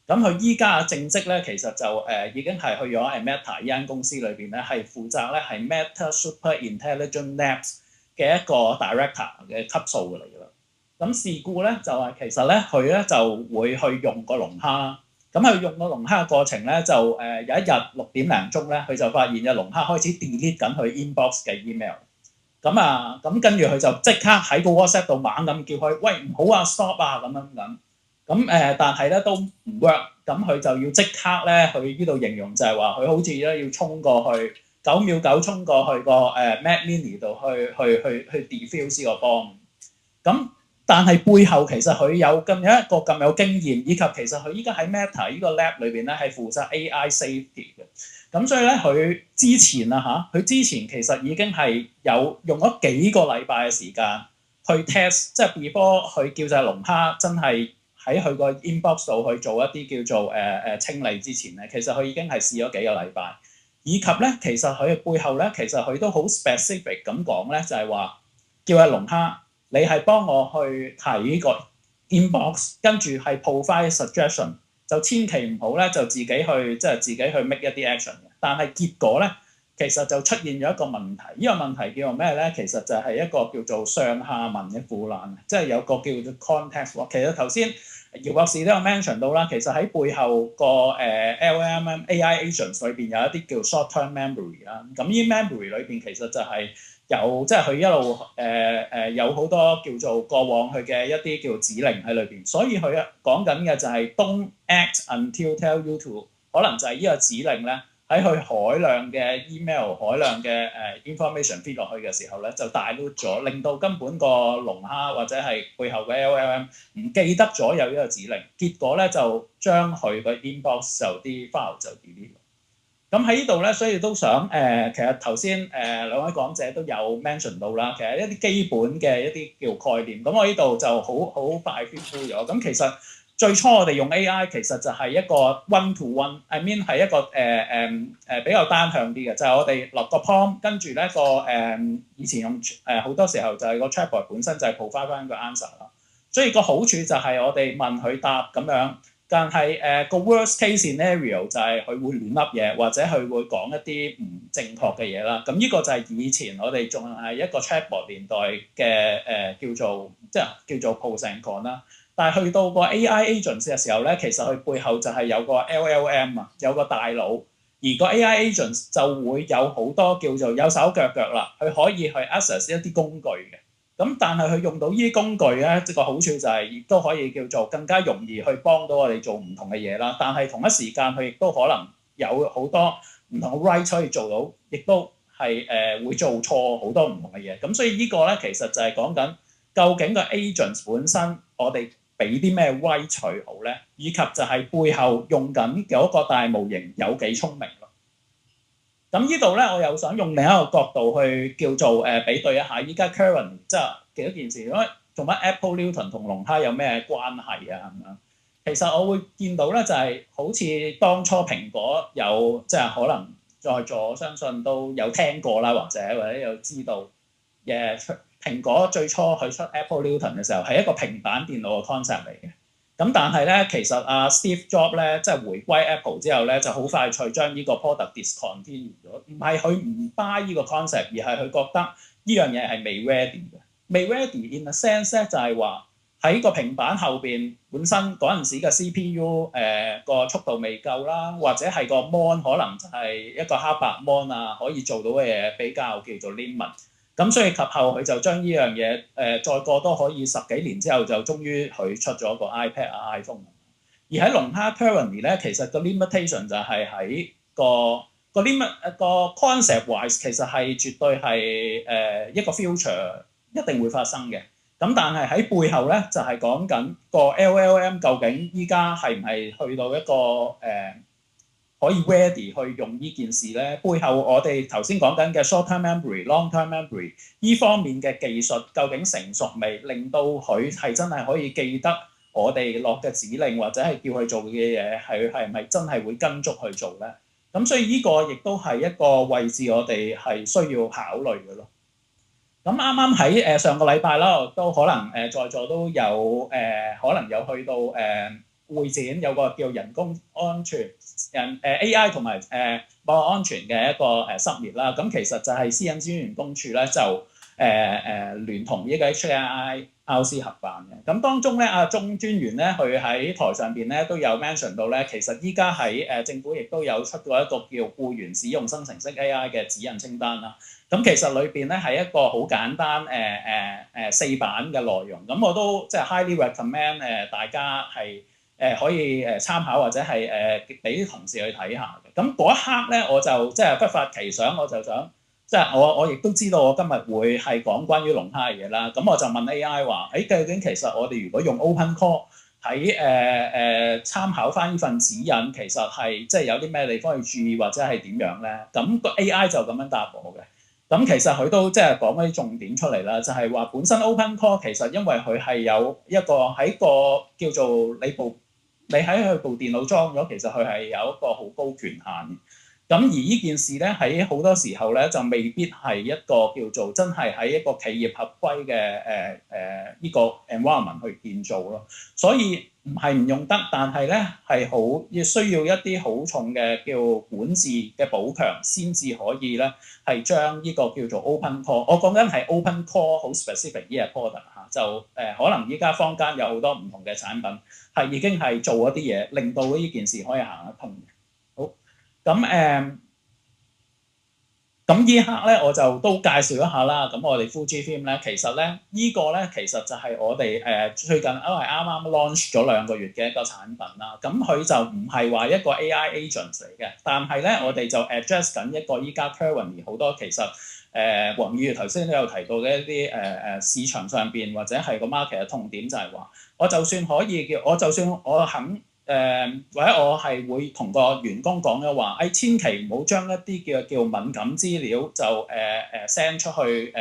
咁佢依家嘅正職咧，其實就已經係去咗Meta 呢間公司裏邊咧，係負責咧係 Meta Super Intelligent Labs 嘅一個 director 嘅級數嘅嚟㗎啦。咁事故咧就係其實咧佢咧就會去用個龍蝦。咁佢用個龍蝦嘅過程咧，就有一日6點零鐘咧，佢就發現隻龍蝦開始 delete 緊佢 inbox 嘅 email。咁跟住佢就即刻喺個 WhatsApp 度猛咁叫佢，喂，唔好啊 stop 啊咁。但係咧都唔 work。咁佢就要即刻咧去呢度形容就係話佢好似咧要衝過去9秒9衝過去個Mac Mini 度去 defuse 個 bomb。咁但係背後其實佢有一個咁有經驗，以及其實佢依家喺 Meta 呢個 lab 裏邊咧係負責 AI safety 嘅。咁所以咧佢之前其實已經係有用咗幾個禮拜嘅時間去 test， 即係 before 佢叫隻龍蝦真係喺佢個 inbox 度去做一啲叫做清理之前咧，其實佢已經係試咗幾個禮拜，以及咧其實佢背後咧其實佢都好 specific 咁講咧，就係話叫隻龍蝦。你係幫我去睇個 inbox， 跟住係 provide suggestion， 就千祈唔好咧就自己去 make 一啲 action 嘅。但係結果咧，其實就出現咗一個問題。呢個問題叫做咩咧？其實就係一個叫做上下文嘅腐爛，即係有個叫做 context。其實頭先姚博士都有 mention 到啦，其實喺背後個LLM AI agents 裏邊有一啲叫 short-term memory 啦。咁呢 memory 裏邊其實就係即係佢一路有好多叫做過往佢嘅一啲叫指令喺裏邊，所以佢講緊嘅就係 don't act until tell you to， 可能就係呢個指令咧喺佢海量嘅 email、海量嘅information feed 落去嘅時候咧，就 dilute 咗，令到根本個龍蝦或者係背後嘅 LLM 唔記得咗有呢個指令，結果咧就將佢個 inbox 就啲 file 就 delete。咁喺呢度咧，所以都想其實頭先兩位講者都有 mention 到啦，其實一啲基本嘅一啲叫概念。咁我呢度就好快 fit through 咗。咁其實最初我哋用 AI 其實就係一個 one to one，I mean 係一個比較單向啲嘅，就係、是、我哋落個 prompt， 跟住咧個以前用好多時候就係個 chatbot 本身就係 provide 翻個 answer 啦。所以個好處就係我哋問佢答咁樣。但係個 worst case scenario 就係佢會亂笠嘢，或者佢會講一啲唔正確嘅嘢啦。咁呢個就係以前我哋仲係一個 chatbot 年代嘅叫做 pros and cons 啦。但係去到個 AI agents 嘅時候咧，其實佢背後就係有個 LLM 啊，有個大腦，而個 AI agents 就會有好多叫做有手腳腳啦，佢可以去 access 一啲工具嘅。咁但係佢用到呢啲工具咧，即個好處就係亦都可以叫做更加容易去幫到我哋做唔同嘅嘢啦。但係同一時間佢亦都可能有好多唔同嘅 right 可以做到，亦都係會做錯好多唔同嘅嘢。咁所以呢個咧其實就係講緊究竟個 agents 本身我哋俾啲咩 right 佢好咧，以及就係背後用緊嗰個大模型有幾聰明。咁呢度咧，我又想用另一個角度去叫做比對一下，依家 current 即係幾多件事，因為做乜 Apple Newton 同龍蝦有咩關係啊咁樣？其實我會見到咧，就係好似當初蘋果有即係可能在座，我相信都有聽過啦，或者有知道蘋果最初去出 Apple Newton 嘅時候係一個平板電腦嘅 concept 嚟嘅。咁但係咧，其實Steve Jobs 咧，即係回歸 Apple 之後咧，就好快脆將呢個 product discontinue 咗。唔係佢唔 buy 呢個 concept，而係佢覺得呢樣嘢係未 ready 嘅。未 ready in a sense 咧，就係話喺個平板後邊本身嗰陣時嘅 CPU 個速度未夠啦，或者係個 mon 可能就係一個黑白 mon 啊，可以做到嘅嘢比較叫做 limit。咁所以及後佢就將呢樣嘢再過多可以10幾年之後，就終於佢出咗個 iPad 啊 iPhone。而喺龍蝦 currently 咧，其實個 limitation 就係喺個 limit 個 concept wise 其實係絕對係一個 future 一定會發生嘅。咁但係喺背後咧就係講緊個 LLM 究竟依家係唔係去到一個可以 ready 去用呢件事咧？背後我哋頭先講緊嘅 short-term memory、long-term memory 呢方面嘅技術究竟成熟未？令到佢係真係可以記得我哋落嘅指令，或者係叫佢做嘅嘢係咪真係會跟足去做咧？咁所以呢個亦都係一個位置，我哋係需要考慮嘅咯。咁啱啱喺上個禮拜啦，都可能在座都有可能有去到會展有個叫人工安全AI 同埋網絡安全嘅一個summit啦。咁其實就係私隱專員公署咧就聯同呢個 HAI-RC 合辦嘅。咁當中咧鐘專員咧佢喺台上邊咧都有 mention 到咧，其實依家喺政府亦都有出過一個叫僱員使用生成式 AI 嘅指引清單啦。咁其實裏邊咧係一個好簡單4版嘅內容。咁我都即係 highly recommend 大家係可以參考或者係俾啲同事去睇下嘅。咁嗰一刻咧，我就即係不發奇想，我就想即係我亦都知道我今日會係講關於龍蝦嘅嘢啦。咁我就問 AI 話：究竟其實我哋如果用 OpenCore 喺參考翻呢份指引，其實係即係有啲咩地方要注意或者係點樣咧？咁個 AI 就咁樣答我嘅。咁其實佢都即係講嗰啲重點出嚟啦，就係話本身 OpenCore 其實因為佢係有一個喺個叫做你喺佢部電腦裝咗，其實佢係有一個好高權限嘅。咁而呢件事咧喺好多時候咧就未必係一個叫做真係喺一個企業合規嘅呢個 environment 去建造咯。所以唔係唔用得，但係咧係好要需要一啲好重嘅叫管治嘅補強，先至可以咧係將呢個叫做 OpenCore。我講緊係 OpenCore 好 specific 呢個 product 嚇，就可能依家坊間有好多唔同嘅產品係已經係做一啲嘢，令到呢件事可以行得通嘅。好，咁咁呢一刻咧，我就都介紹一下啦。咁我哋 Fujifilm 咧，其實咧呢個咧其實就係我哋最近因為啱啱 launch 咗2個月嘅一個產品啦。咁佢就唔係話一個 AI agent 嚟嘅，但係咧我哋就 address 緊一個依家 currently 好多其實黃議員頭先都有提到嘅一啲市場上邊或者係個 market 嘅痛點，就係話我就算可以叫我就算我肯。或者我係會同個員工講嘅話，千祈唔好將一啲叫敏感資料就send 出去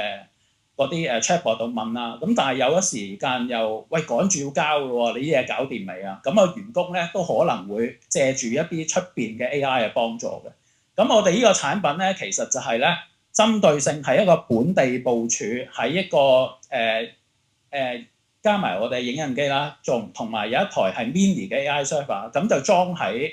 嗰啲chatbot 度問啦。咁但係有一時間又喂趕住要交嘅喎，你啲嘢搞掂未啊？咁個員工咧都可能會借住一啲出邊嘅 AI 嘅幫助嘅。咁我哋呢個產品咧，其實就係咧針對性係一個本地部署，喺一個加埋我哋影印機啦，仲同埋有一台係 mini 嘅 AI server，咁就裝喺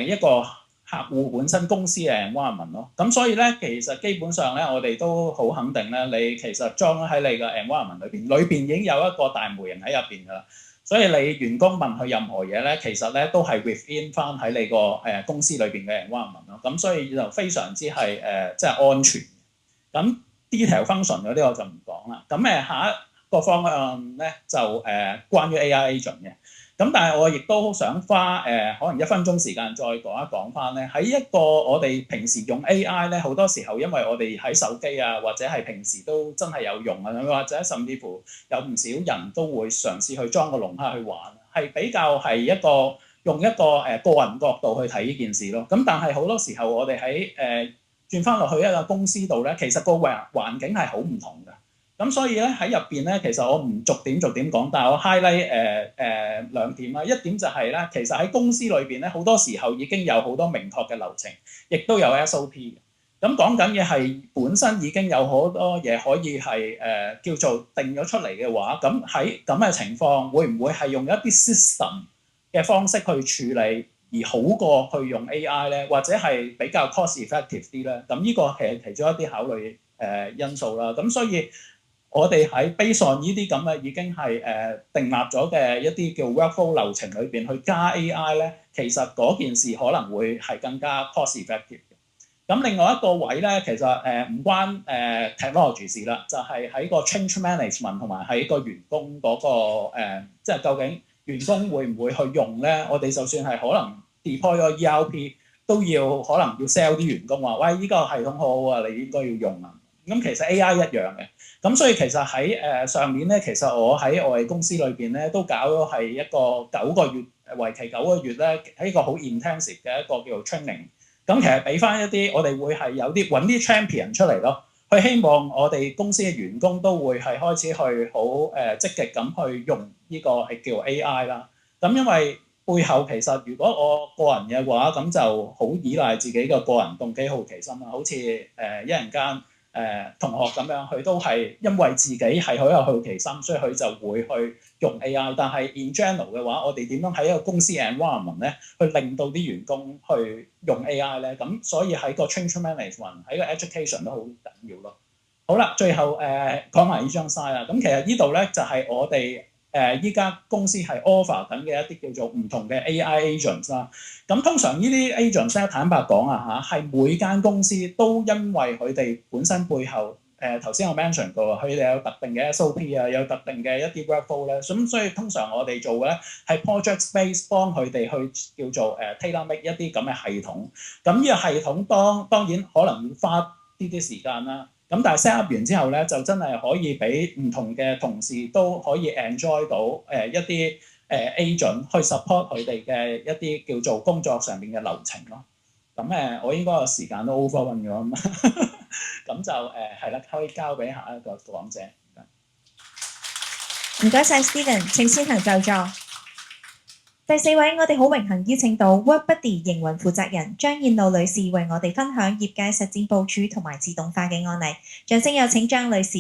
一個客戶本身公司嘅 environment 咯。咁所以咧，其實基本上咧，我哋都好肯定咧，你其實裝喺你嘅 environment 裏邊已經有一個大模型喺入邊㗎啦。所以你員工問佢任何嘢咧，其實咧都係 within 翻喺你個公司裏邊嘅 environment 咯。咁所以就非常之係即係安全。咁 detail function 嗰啲我就唔講啦。咁下一個方向咧就關於 AI agent 嘅，咁但係我亦都想花可能1分鐘時間再講一講翻咧，喺一個我哋平時用 AI 咧，好多時候因為我哋喺手機啊，或者係平時都真係有用啊，或者甚至乎有唔少人都會嘗試去裝個龍蝦去玩，係比較係一個用一個個人角度去睇呢件事咯。咁但係好多時候我哋喺轉翻落去一個公司度咧，其實個環境係好唔同嘅。咁所以咧喺入邊咧，其實我唔逐點講，但係我 highlight 2點啦。一點就係咧，其實喺公司裏邊咧，好多時候已經有好多明確嘅流程，亦都有 SOP 嘅。咁講緊嘅係本身已經有好多嘢可以係叫做定咗出嚟嘅話，咁喺咁嘅情況，會唔會係用一啲 system 嘅方式去處理，而好過去用 AI 咧，或者係比較 cost effective 啲咧？咁呢個係其中一啲考慮因素啦。咁所以我哋喺 base on 呢啲咁嘅已經係訂立咗嘅一啲叫 workflow 流程裏邊去加 AI 咧，其實嗰件事可能會係更加 cost effective 嘅。咁另外一個位咧，其實唔關technology 事啦，就係喺個 change management 同埋喺個員工嗰個即係究竟員工會唔會去用咧？我哋就算係可能 deploy 咗 ERP 都要可能要 sell 啲員工話：喂，呢個系統好好啊，你應該要用啊！咁其實 AI 一樣嘅，咁所以其實喺上面咧，其實我喺我哋公司裏邊咧都搞咗係一個9個月，為期9個月咧，喺一個好 intensive 嘅一個叫做 training。咁其實俾翻一啲，我哋會係有啲揾啲 champion 出嚟咯，去希望我哋公司嘅員工都會係開始去好積極咁去用呢個係叫 AI 啦。咁因為背後其實如果我個人嘅話，咁就好依賴自己嘅個人動機好奇心啦。好似一陣間同學咁樣，佢都係因為自己係好有好奇心，所以佢就會去用 AI。但係 in general 嘅話，我哋點樣喺一個公司 environment 咧，去令到啲員工去用 AI 咧？咁所以喺個 change management 喺個 education 都好緊要咯。好啦，最後講埋呢張 slide 啦。咁其實呢度咧就係我哋依家公司係 offer 緊嘅一啲叫做唔同嘅 AI agents 啦。咁通常呢啲 agents 咧，坦白講啊嚇，係每間公司都因為佢哋本身背後頭先我 mention 過，佢哋有特定嘅 SOP 啊，有特定嘅一啲 workflow 咧。咁所以通常我哋做嘅咧係 project space 幫佢哋去叫做tailor make 一啲咁嘅系統。咁呢個系統當然可能要花啲時間啦。咁但係 set up 完之後咧，就真係可以俾唔同嘅同事都可以 enjoy 到一啲agent 去 support 佢哋嘅一啲叫做工作上面嘅流程咯。咁我應該個時間都 overrun 咗咁，咁就係啦，可以交俾下一個講者。唔該晒 Steven， 請先行就座。第4位，我哋好榮幸邀請到 WorkBuddy 營運負責人張燕露女士為我哋分享業界實戰部署同埋自動化嘅案例。掌聲有請張女士。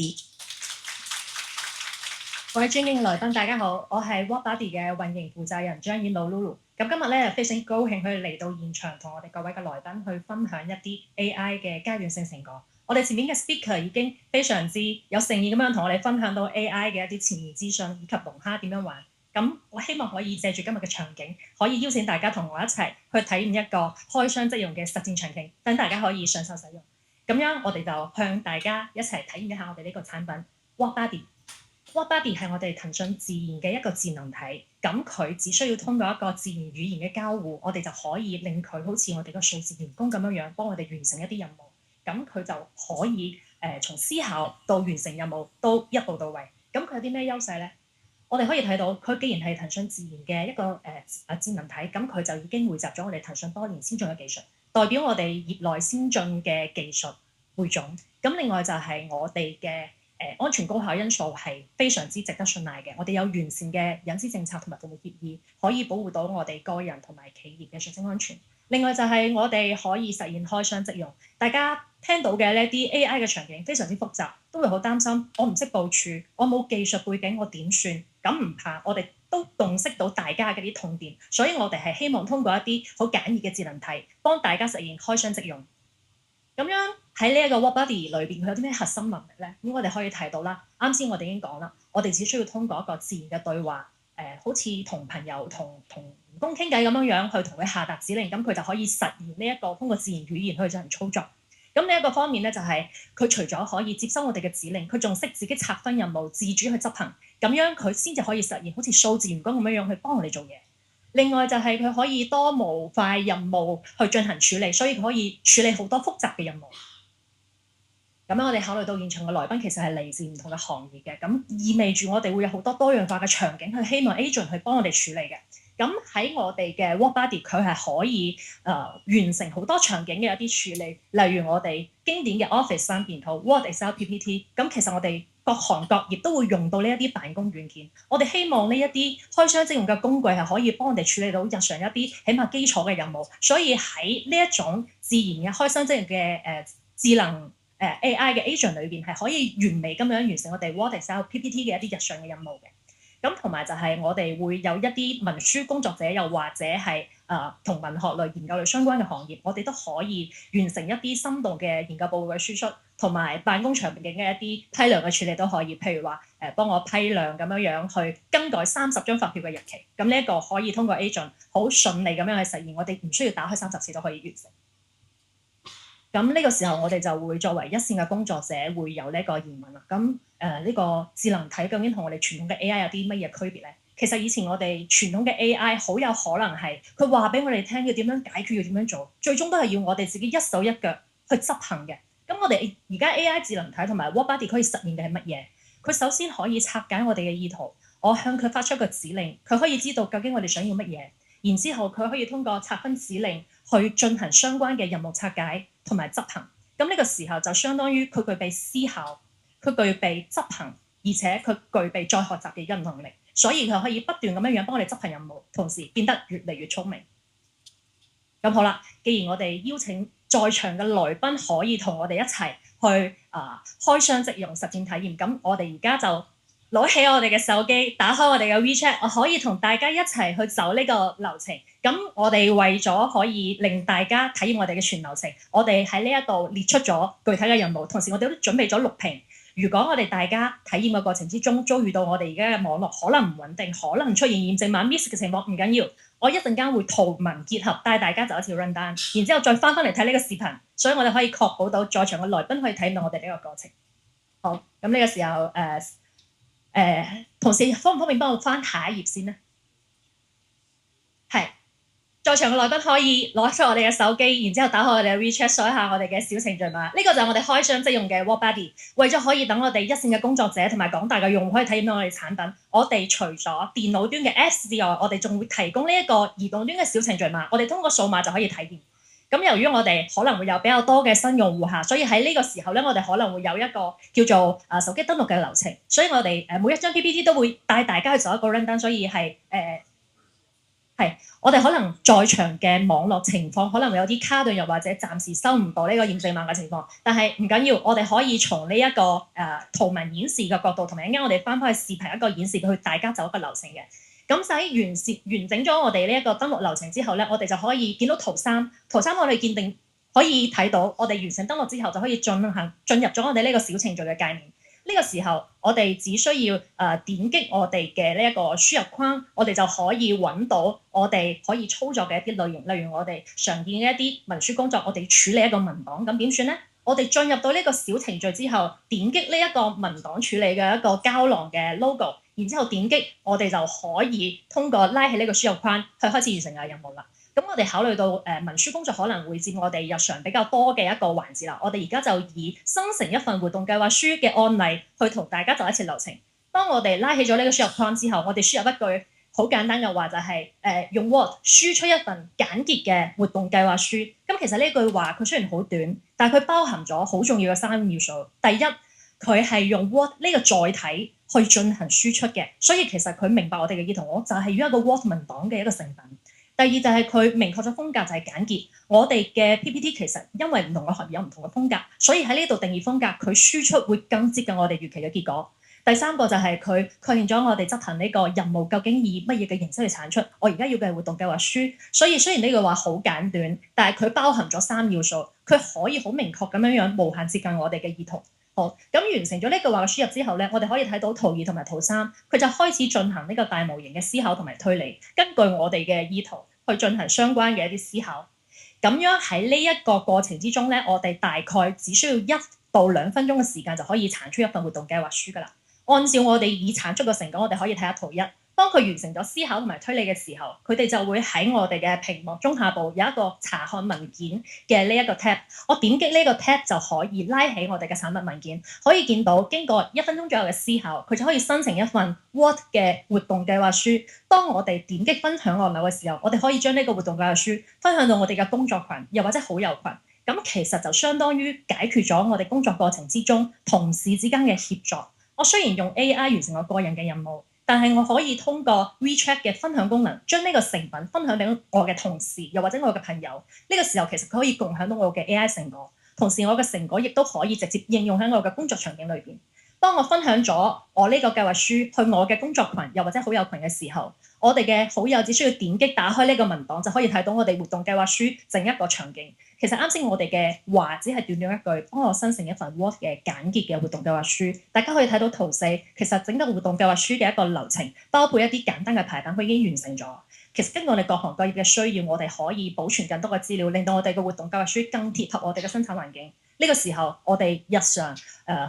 各位尊敬來賓，大家好，我係 WorkBuddy 嘅運營負責人張燕露 Lulu。咁今日咧非常高興佢嚟到現場，同我哋各位嘅來賓去分享一啲 AI 嘅階段性成果。我哋前面嘅 speaker 已經非常之有誠意咁樣同我哋分享到 AI 嘅一啲前沿資訊，以及龍蝦點樣玩。咁我希望可以借住今日嘅場景，可以邀請大家同我一齊去體驗一個開箱即用嘅實戰場景，等大家可以上手使用。咁樣我哋就向大家一齊體驗一下我哋呢個產品 WalkBuddy。WalkBuddy 係我哋騰訊自研嘅一個智能體，咁佢只需要通過一個自然語言嘅交互，我哋就可以令佢好似我哋個數字員工咁樣幫我哋完成一啲任務。咁佢就可以從思考到完成任務都一步到位。咁佢有啲咩優勢咧？我哋可以睇到，佢既然係騰訊自研嘅一個智能體，咁佢就已經匯集咗我哋騰訊多年先進嘅技術，代表我哋業內先進嘅技術匯總。咁另外就係我哋嘅安全高效因素係非常之值得信賴嘅。我哋有完善嘅隱私政策同埋服務協議，可以保護到我哋個人同埋企業嘅信息安全。另外就係我哋可以實現開箱即用。大家聽到嘅呢啲 AI 嘅場景非常之複雜，都會好擔心我唔識部署，我冇技術背景，我點算？咁唔怕，我哋都洞悉到大家嘅啲痛點，所以我哋係希望通過一啲好簡易嘅智能體，幫大家實現開箱即用。咁樣喺呢一個 WalkBuddy 裏邊，佢有啲咩核心能力咧？咁我哋可以睇到啦。啱先我哋已經講啦，我哋只需要通過一個自然嘅對話，好似同朋友同員工傾偈咁樣去同佢下達指令，咁佢就可以實現呢一個通過自然語言去進行操作。咁呢一個方面咧，就係佢除咗可以接收我哋嘅指令，佢仲識自己拆分任務，自主去執行，咁樣佢先至可以實現好似數字員工咁樣去幫我哋做嘢。另外就係佢可以多模塊任務去進行處理，所以佢可以處理好多複雜嘅任務。咁樣我哋考慮到現場嘅來賓其實係嚟自唔同嘅行業嘅，咁意味住我哋會有好多多樣化嘅場景，去希望 agent 去幫我哋處理嘅。咁喺我哋嘅 WalkBuddy 佢係可以完成好多場景嘅一啲處理，例如我哋經典嘅 Office 3件套 Word、Excel、PPT。咁其實我哋各行各業都會用到呢一啲辦公軟件。我哋希望呢一啲開箱即用嘅工具係可以幫我哋處理到日常一啲起碼基礎嘅任務。所以喺呢一種自然嘅開箱即用嘅智能AI 嘅 agent 裏邊係可以完美咁樣完成我哋 Word、Excel、PPT 嘅一啲日常嘅任務嘅。咁同埋就係我哋會有一啲文書工作者，又或者係同文學類、研究類相關嘅行業，我哋都可以完成一啲深度嘅研究報告嘅輸出，同埋辦公場景嘅一啲批量嘅處理都可以。譬如話幫我批量咁樣去更改30張發票嘅日期，咁呢一個可以通過 agent 好順利咁樣去實現，我哋唔需要打開30次都可以完成。咁呢個時候我哋就會作為一線嘅工作者會有呢個疑問啦。咁呢個智能體究竟同我哋傳統嘅 AI 有啲乜嘢區別咧？其實以前我哋傳統嘅 AI 好有可能係佢話俾我哋聽要點樣解決，要點樣做，最終都係要我哋自己一手一腳去執行嘅。咁我哋而家 AI 智能體同埋 WalkBuddy 可以實現嘅係乜嘢？佢首先可以拆解我哋嘅意圖，我向佢發出一個指令，佢可以知道究竟我哋想要乜嘢，然之後佢可以通過拆分指令去進行相關嘅任務拆解同埋執行。咁呢個時候就相當於佢具備思考，佢具備執行，而且佢具備再學習嘅一個能力，所以佢可以不斷咁樣幫我哋執行任務，同時變得越嚟越聰明。咁好啦，既然我哋邀請在場嘅來賓可以同我哋一齊去開箱即用實戰體驗，咁我哋而家就攞起我哋嘅手機，打開我哋嘅 WeChat， 我可以同大家一齊去走呢個流程。咁我哋為咗可以令大家體驗我哋嘅全流程，我哋喺呢一度列出咗具體嘅任務，同時我哋都準備咗錄屏。如果我哋大家體驗嘅過程之中遭遇到我哋而家嘅網絡可能唔穩定，可能出現驗證碼 miss 嘅情況，唔緊要，我一陣間會圖文結合帶大家走一次 run down，然之後再翻嚟睇呢個視頻，所以我哋可以確保到在場嘅來賓可以睇到我哋呢個過程。好，咁呢個時候同事方唔方便幫我翻下一頁先咧？係。在場嘅來賓可以攞出我哋嘅手機，然之後打開我哋嘅 WeChat， 掃一下我哋嘅小程序碼。呢個就係我哋開箱即用嘅 WalkBuddy。為咗可以等我哋一線嘅工作者同埋廣大嘅用戶可以體驗到我哋產品，我哋除咗電腦端嘅 Apps 之外，我哋仲會提供呢一個移動端嘅小程序碼。我哋通過掃碼就可以體驗。咁由於我哋可能會有比較多嘅新用戶所以喺呢個時候咧，我哋可能會有一個叫做手機登錄嘅流程。所以我哋每一張 PPT 都會帶大家去走一個 run down，所以係我哋可能在場嘅網絡情況可能會有啲卡頓，又或者暫時收唔到呢個驗證碼嘅情況，但係唔緊要，我哋可以從呢一個圖文演示嘅角度，同埋一陣間我哋翻返去視頻一個演示去大家走一個流程嘅。咁喺完整咗我哋呢一個登錄流程之後咧，我哋就可以見到圖3我哋鑑定可以睇到，我哋完成登錄之後就可以進入咗我哋呢個小程序嘅界面。呢個時候，我哋只需要點擊我哋嘅呢一個輸入框，我哋就可以揾到我哋可以操作嘅一啲類型，例如我哋常見嘅一啲文書工作，我哋處理一個文檔，咁點算咧？我哋進入到呢個小程序之後，點擊呢一個文檔處理嘅一個膠囊嘅 logo，然之後點擊，我哋就可以通過拉起呢個輸入框去開始完成嘅任務啦。咁我哋考慮到文書工作可能會佔我哋日常比較多嘅一個環節啦，我哋而家就以生成一份活動計劃書嘅案例去同大家做一次流程。當我哋拉起咗呢個輸入框之後，我哋輸入一句好簡單嘅話就係、用 Word 輸出一份簡潔嘅活動計劃書。咁其實呢句話佢雖然好短，但係佢包含咗好重要嘅3要素。第一，佢係用 Word 呢個載體去進行輸出嘅，所以其實佢明白我哋嘅意圖，我就係要一個 Word 文檔嘅一個成品。第二就係佢明確咗風格就係簡潔。我哋嘅 PPT 其實因為唔同嘅行業有唔同嘅風格，所以喺呢度定義風格，佢輸出會更接近我哋預期嘅結果。第三個就係佢確認咗我哋執行呢個任務究竟以乜嘢嘅形式去產出。我而家要嘅係活動計劃書，所以雖然呢句話好簡短，但係佢包含咗3要素，佢可以好明確咁樣無限接近我哋嘅意圖。好，咁完成咗呢句話嘅輸入之後咧，我哋可以睇到圖2同埋圖3，佢就開始進行呢個大模型嘅思考同埋推理，根據我哋嘅意圖去進行相關嘅一啲思考。咁樣喺呢一個過程之中咧，我哋大概只需要1到2分鐘嘅時間就可以產出一份活動計劃書㗎啦。按照我哋已產出嘅成果，我哋可以睇下圖1。當佢完成咗思考同埋推理嘅時候，佢哋就會喺我哋嘅屏幕中下部有一個查看文件嘅呢一個 tab。我點擊呢個 tab 就可以拉起我哋嘅產品文件，可以見到經過1分鐘左右嘅思考，佢就可以生成一份 Word 嘅活動計劃書。當我哋點擊分享按鈕嘅時候，我哋可以將呢個活動計劃書分享到我哋嘅工作群，又或者好友群。咁其實就相當於解決咗我哋工作過程之中同事之間嘅協作。我雖然用 AI 完成我個人嘅任務，但係我可以通過 WeChat 嘅分享功能，將呢個成品分享俾我嘅同事，又或者我嘅朋友。呢個時候其實佢可以共享到我嘅 AI 成果，同時我嘅成果亦都可以直接應用喺我嘅工作場景裏邊。當我分享咗我呢個計劃書去我嘅工作群，又或者好友群嘅時候，我哋嘅好友只需要點擊打開呢個文檔，就可以睇到我哋活動計劃書整一個場景。其實啱先我哋嘅話只係短短一句，幫我生成一份 Word 嘅簡潔嘅活動計劃書。大家可以睇到圖4，其實整個活動計劃書嘅一個流程，包括一啲簡單嘅排版，佢已經完成咗。其實根據我哋各行各業嘅需要，我哋可以保存更多嘅資料，令到我哋嘅活動計劃書更貼合我哋嘅生產環境。呢個時候，我哋日常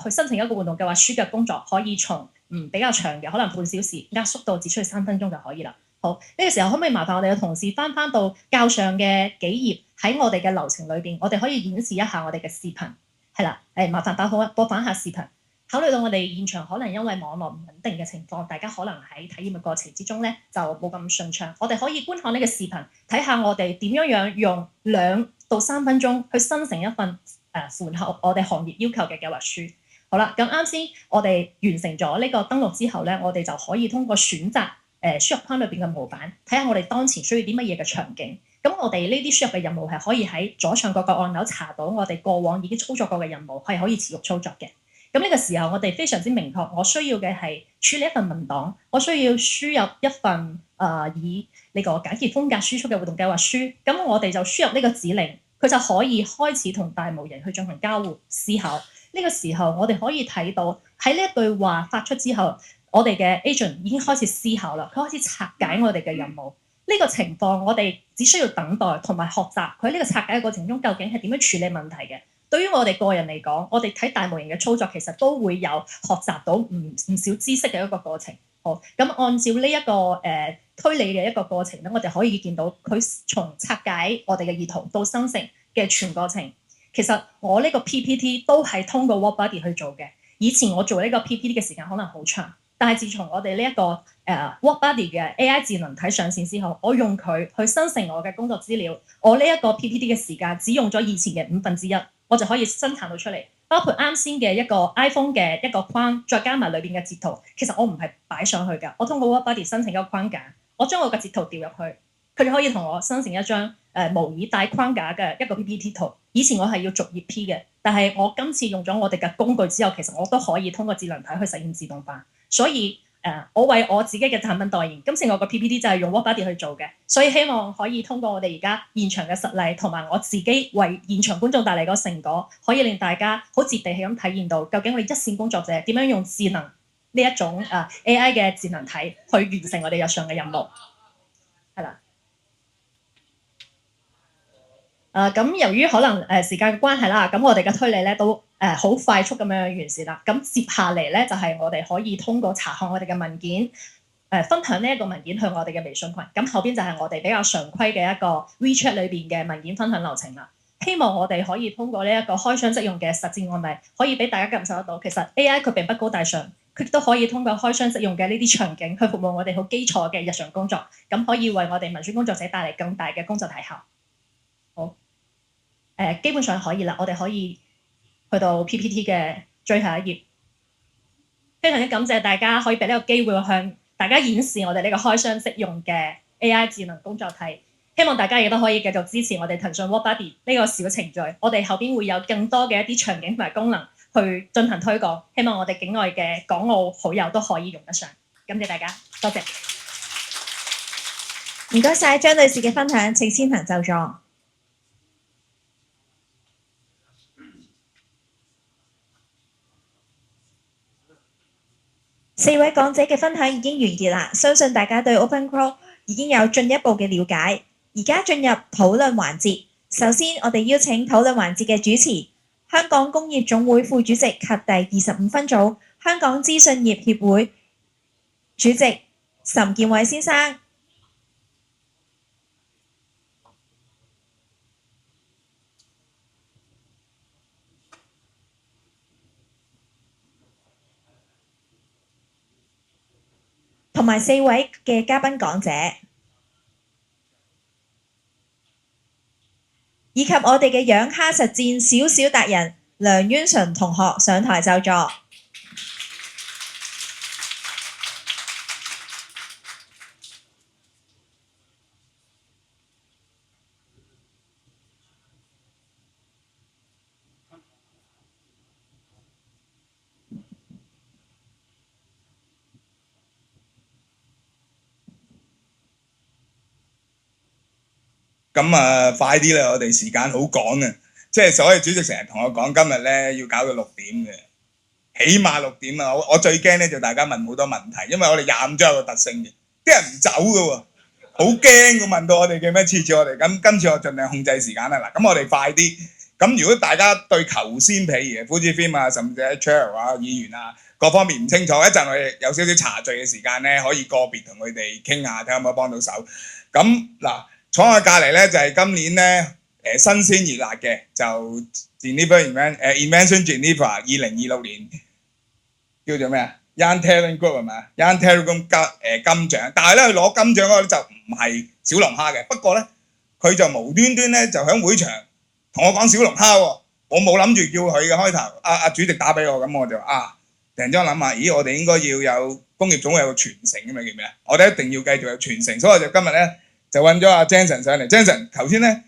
去申請一個活動計劃書嘅工作，可以從比較長嘅可能半小時壓縮到只需要3分鐘就可以啦。好，呢個時候可唔可以麻煩我哋嘅同事翻到較上嘅幾頁，喺我哋嘅流程裏邊，我哋可以演示一下我哋嘅視頻。係啦，麻煩播放一下視頻。考慮到我哋現場可能因為網絡唔穩定嘅情況，大家可能喺體驗嘅過程之中咧就冇咁順暢。我哋可以觀看呢個視頻，睇下我哋點樣用2到3分鐘去生成一份符合我哋行業要求嘅計劃書。好啦，咁啱先我哋完成咗呢個登錄之後咧，我哋就可以通過選擇輸入框裏邊嘅模板，睇下我哋當前需要啲乜嘢嘅場景。咁我哋呢啲輸入嘅任務係可以喺左上角個按鈕查到我哋過往已經操作過嘅任務，係可以持續操作嘅。咁呢個時候我哋非常之明確，我需要嘅係處理一份文檔，我需要輸入一份以呢個簡潔風格輸出嘅活動計劃書。咁我哋就輸入呢個指令，佢就可以開始同大模型去進行交互思考。呢個時候我哋可以睇到喺呢一句話發出之後，我哋嘅 agent 已經開始思考啦，佢開始拆解我哋嘅任務。呢個情況我哋只需要等待同埋學習佢喺呢個拆解嘅過程中究竟係點樣處理問題嘅。對於我哋個人嚟講，我哋睇大模型嘅操作其實都會有學習到唔少知識嘅一個過程。好，咁按照呢一個推理嘅一個過程咧，我哋可以見到佢從拆解我哋嘅意圖到生成嘅全過程。其實我呢個 PPT 都係通過 WordBuddy 去做嘅。以前我做呢個 PPT 嘅時間可能好長，但係自從我哋呢一個WordBuddy 嘅 AI 智能體上線之後，我用佢去生成我嘅工作資料，我呢一個 PPT 嘅時間只用咗以前嘅1/5，我就可以生產到出嚟。包括啱先嘅一個 iPhone 嘅一個框，再加埋裏邊嘅截圖，其實我唔係擺上去㗎，我通過 WordBuddy 生成一個框架，我將我嘅截圖調入去，佢就可以同我生成一張模擬帶框架嘅一個 PPT 圖。以前我係要逐頁 P 嘅，但係我今次用咗我哋嘅工具之後，其實我都可以通過智能體去實現自動化。所以我為我自己嘅產品代言，今次我個 PPT 就係用 WordBuddy 去做嘅，所以希望可以通過我哋而家現場嘅實例，同埋我自己為現場觀眾帶嚟個成果，可以令大家好接地氣咁體驗到，究竟我哋一線工作者點樣用智能呢一種AI 嘅智能體去完成我哋日常嘅任務。係啦。咁由於可能時間嘅關係啦，咁我哋嘅推理咧都好快速咁樣完善啦。咁接下嚟咧就係我哋可以通過查看我哋嘅文件，分享呢一個文件去我哋嘅微信群。咁後邊就係我哋比較常規嘅一個 WeChat 裏邊嘅文件分享流程啦。希望我哋可以通過呢一個開箱即用嘅實戰案例，可以俾大家感受得到，其實 AI 佢並不高大上，佢都可以通過開箱即用嘅呢啲場景去服務我哋好基礎嘅日常工作，咁可以為我哋文書工作者帶嚟更大嘅工作提效。好，基本上可以啦，我哋可以去到 PPT 嘅最後一頁。非常之感謝大家可以俾呢個機會向大家演示我哋呢個開箱即用嘅 AI 智能工作題。希望大家亦都可以繼續支持我哋騰訊 WalkBuddy 呢個小程序，我哋後邊會有更多嘅一啲場景同埋功能去進行推廣，希望我哋境外嘅港澳好友都可以用得上。感謝大家，多謝。唔該晒張女士嘅分享，請先行就座。4位講者嘅分享已經完結啦，相信大家對 OpenClaw 已經有進一步嘅了解。而家進入討論環節，首先我哋邀請討論環節嘅主持，香港工業總會副主席及第25分組香港資訊業協會主席岑建偉先生。同埋4位嘅嘉賓講者，以及我哋嘅養蝦實戰小小達人梁淵純同學上台就座。咁啊，快啲啦！我哋時間好趕啊，即係所以主席成日同我講，今日咧要搞到6點嘅，起碼6點啊！我最驚咧就大家問好多問題，因為我哋25章有個特性嘅，啲人唔走嘅喎，好驚嘅問到我哋嘅咩次我哋。咁今次我盡量控制時間啦。嗱，咁我哋快啲。咁如果大家對頭先譬如 Fujifilm 啊，甚至係 Chair 啊、議員啊各方面唔清楚，一陣我哋有少少茶敍嘅時間咧，可以個別同佢哋傾下，睇下可唔可以幫到手。咁嗱。坐我隔離咧就係今年咧新鮮熱辣嘅就 Invention Geneva 2026年叫做咩啊 Young Talent Group 係咪 Young Talent Group 金獎，但係咧佢攞金獎嗰個就唔係小龍蝦嘅，不過咧佢就無端端咧就喺會場同我講小龍蝦喎，我冇諗住叫佢嘅開頭，阿主席打俾我，咁我就突然之間諗下，咦我哋應該要有工業總會有個傳承咁樣叫咩啊？我哋一定要繼續有傳承，所以我就今日咧。就揾咗阿 Jensen 上嚟 ，Jensen 頭先咧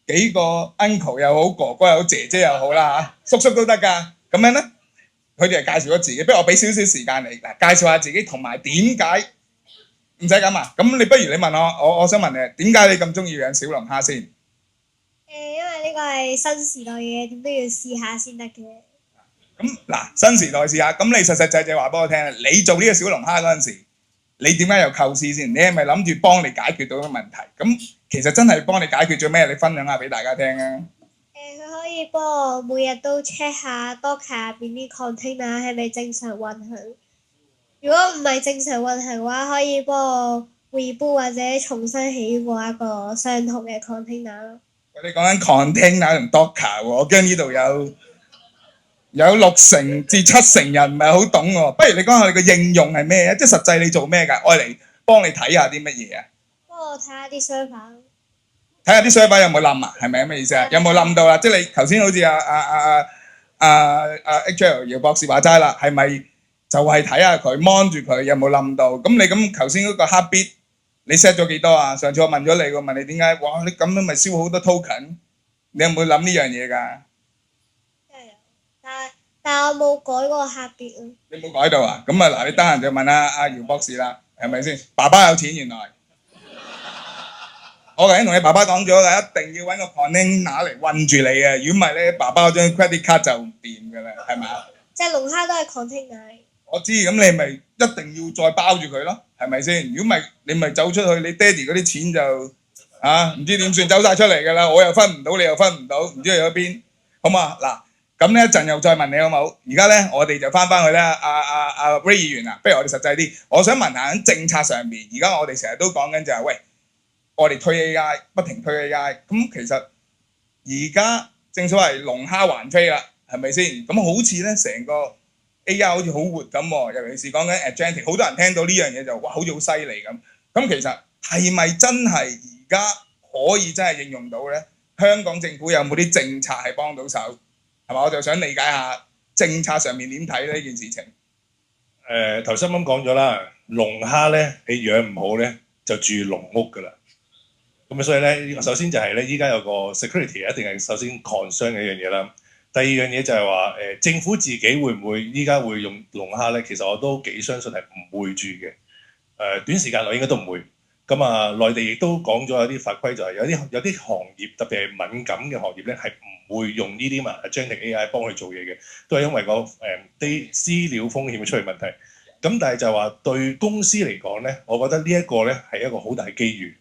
幾個 uncle 又好，哥哥又好，姐姐又好啦嚇，叔叔都得㗎。咁樣咧，佢哋係介紹咗自己，不如我俾少少時間你嗱，介紹下自己同埋點解唔使咁啊？咁你不如你問我想問你點解你咁中意養小龍蝦先？因為呢個係新時代嘅，點都要試下先得嘅。咁嗱，新時代試下，咁你實實際際話俾我聽啦，你做呢個小龍蝦嗰陣時。你點解有構思先？你係咪諗住幫你解決到個問題？咁其實真係幫你解決咗咩？你分享下俾大家聽啊！佢可以幫我每日都 check 下 Docker 入邊啲 container 係咪正常運行。如果唔係正常運行嘅話，可以幫我 reboot 或者重新起過一個相同嘅 container 咯。你講緊 container 同 Docker 喎，我驚呢度有60%至70%人唔係好懂喎，不如你講下你個應用係咩啊？即係實際你做咩㗎？愛嚟幫你睇下啲乜嘢啊？幫我睇下啲 server。睇下啲 server 有冇冧啊？係咪咁嘅意思啊？有冇冧到啊？即係你頭先好似HL 姚博士話齋啦，係咪就係睇下佢 mon 住佢有冇冧到？咁你咁頭先嗰個 heartbeat 你 set 咗幾多啊？上次我問咗你，我問你點解？哇！你咁樣咪燒好多 token？你有冇諗呢樣嘢㗎？但我冇改過客別啊！你冇改到啊？咁啊嗱，你得閒就問阿姚博士啦，係咪先？爸爸有錢原來，我頭先同你爸爸講咗啦，一定要揾個 container 嚟韞住你啊！如果唔係咧，爸爸嗰張 credit card 就唔掂㗎啦，係咪啊？隻龍蝦都係 container。我知，咁你咪一定要再包住佢咯，係咪先？如果唔係，你咪走出去，你爹哋嗰啲錢就唔知點算，走晒出嚟㗎啦，我又分唔到，你又分唔到，唔知去咗邊，好嘛？嗱，咁呢一陣又再問你好冇？而家咧我哋就翻去咧，阿 Ray 議員啊，不如我哋實際啲，我想問下喺政策上面，而家我哋成日都講緊就係、喂，我哋推 AI，不停推 AI，咁其實而家正所謂龍蝦還飛啦，係咪先？咁好似咧成個 AI 好似好活咁喎，尤其是講緊 agentic， 好多人聽到呢樣嘢就哇好似好犀利咁。咁其實係咪真係而家可以真係應用到咧？香港政府有冇啲政策係幫到手？係嘛？我就想理解下政策上面點睇呢件事情。頭先啱講咗啦，龍蝦咧你養唔好咧就住籠屋㗎啦。咁所以咧，首先就係咧，依家有個 security 一定係首先 concern 嘅一樣嘢啦。第二樣嘢就係話政府自己會唔會依家會用龍蝦咧？其實我都幾相信係唔會住嘅。短時間內應該都唔會。咁啊，內地亦都講咗有啲法規，就係有啲行業，特別係敏感嘅行業咧，係唔會用呢啲agentic AI 幫佢做嘢嘅，都係因為個啲資料風險出現問題。咁但係就係話對公司嚟講咧，我覺得呢一個咧係一個好大機遇。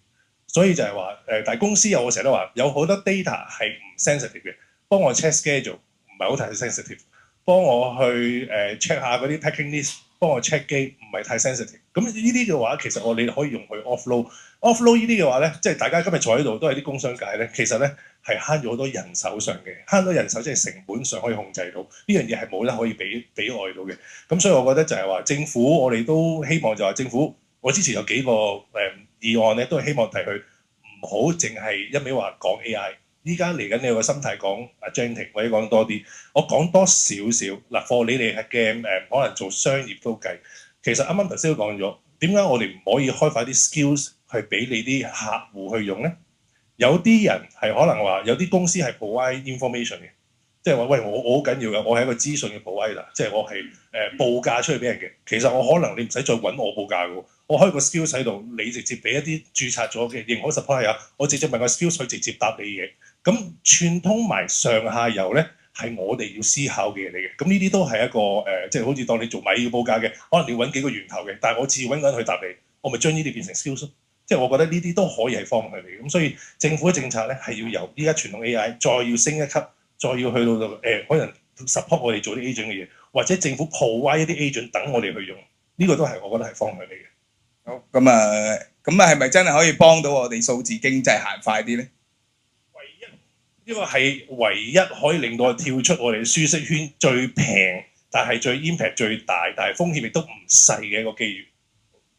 所以就係話但係公司我成日都話有好多 data 係唔 sensitive 嘅，幫我 check schedule 唔係好太 sensitive， 幫我去check 下嗰啲 packing list， 幫我 check 機唔係太 sensitive。咁呢啲嘅話，其實我哋可以用去 offload 呢啲嘅話咧，即係大家今日坐喺度都係啲工商界咧，其實咧係慳咗好多人手上嘅，慳到人手即係成本上可以控制到，呢樣嘢係冇得可以比外到嘅。咁所以我覺得就係話政府，我哋都希望就話政府，我之前有幾個議案咧，都係希望提佢唔好淨係一味話講 AI。依家嚟緊你有個心態講 agentic 或者講多啲，我講多少少嗱，for 你哋嘅可能做商業都計。其實啱啱頭先都講咗，點解我哋唔可以開發啲 skills 去俾你啲客戶去用咧？有啲人係可能話，有啲公司係 provide information 嘅，即係話喂，我好緊要嘅，我係一個資訊嘅 provider，即係我係報價出去俾人嘅。其實我可能你唔使再揾我報價嘅，我開個 skills 喺度，你直接俾一啲註冊咗嘅認可 supplier，我直接問個 skills 去直接答你嘢。咁串通埋上下游咧，係我哋要思考嘅嘢嚟嘅。咁呢啲都係一個即係好似當你做米要報價嘅，可能你要揾幾個源頭嘅，但係我自己揾個人去答你，我咪將呢啲變成 skills。即係我覺得呢啲都可以係方向嚟嘅。咁所以政府嘅政策咧係要由依家傳統 AI 再要升一級，再要去到可能 support 我哋做啲 agent 嘅嘢，或者政府 provide 一啲 agent 等我哋去用。呢個都係我覺得係方向嚟嘅。好，咁係咪真係可以幫到我哋數字經濟行快啲咧？呢個係唯一可以令到我跳出我哋舒適圈最平，但係最 impact 最大，但係風險亦都唔細嘅一個機遇。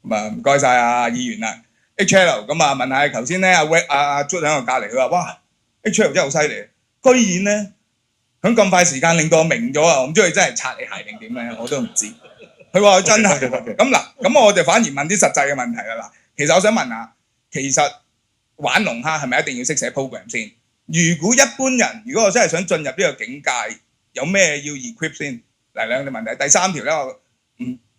咁啊，唔該晒啊議員啦。HL 咁啊，問下頭先咧，阿 Jude 喺我隔離，佢話：哇 HL 真係好犀利，居然咧響咁快時間令到我明咗啊！我唔知佢真係擦你鞋定點咧，我都唔知。佢話佢真係。咁嗱，咁我就反而問啲實際嘅問題啦。嗱，其實我想問下，其實玩龍蝦係咪一定要識寫 program 先？如果一般人，如果我真係想進入呢個境界，有咩要 equip 先？嗱，兩個問題。第三條咧，我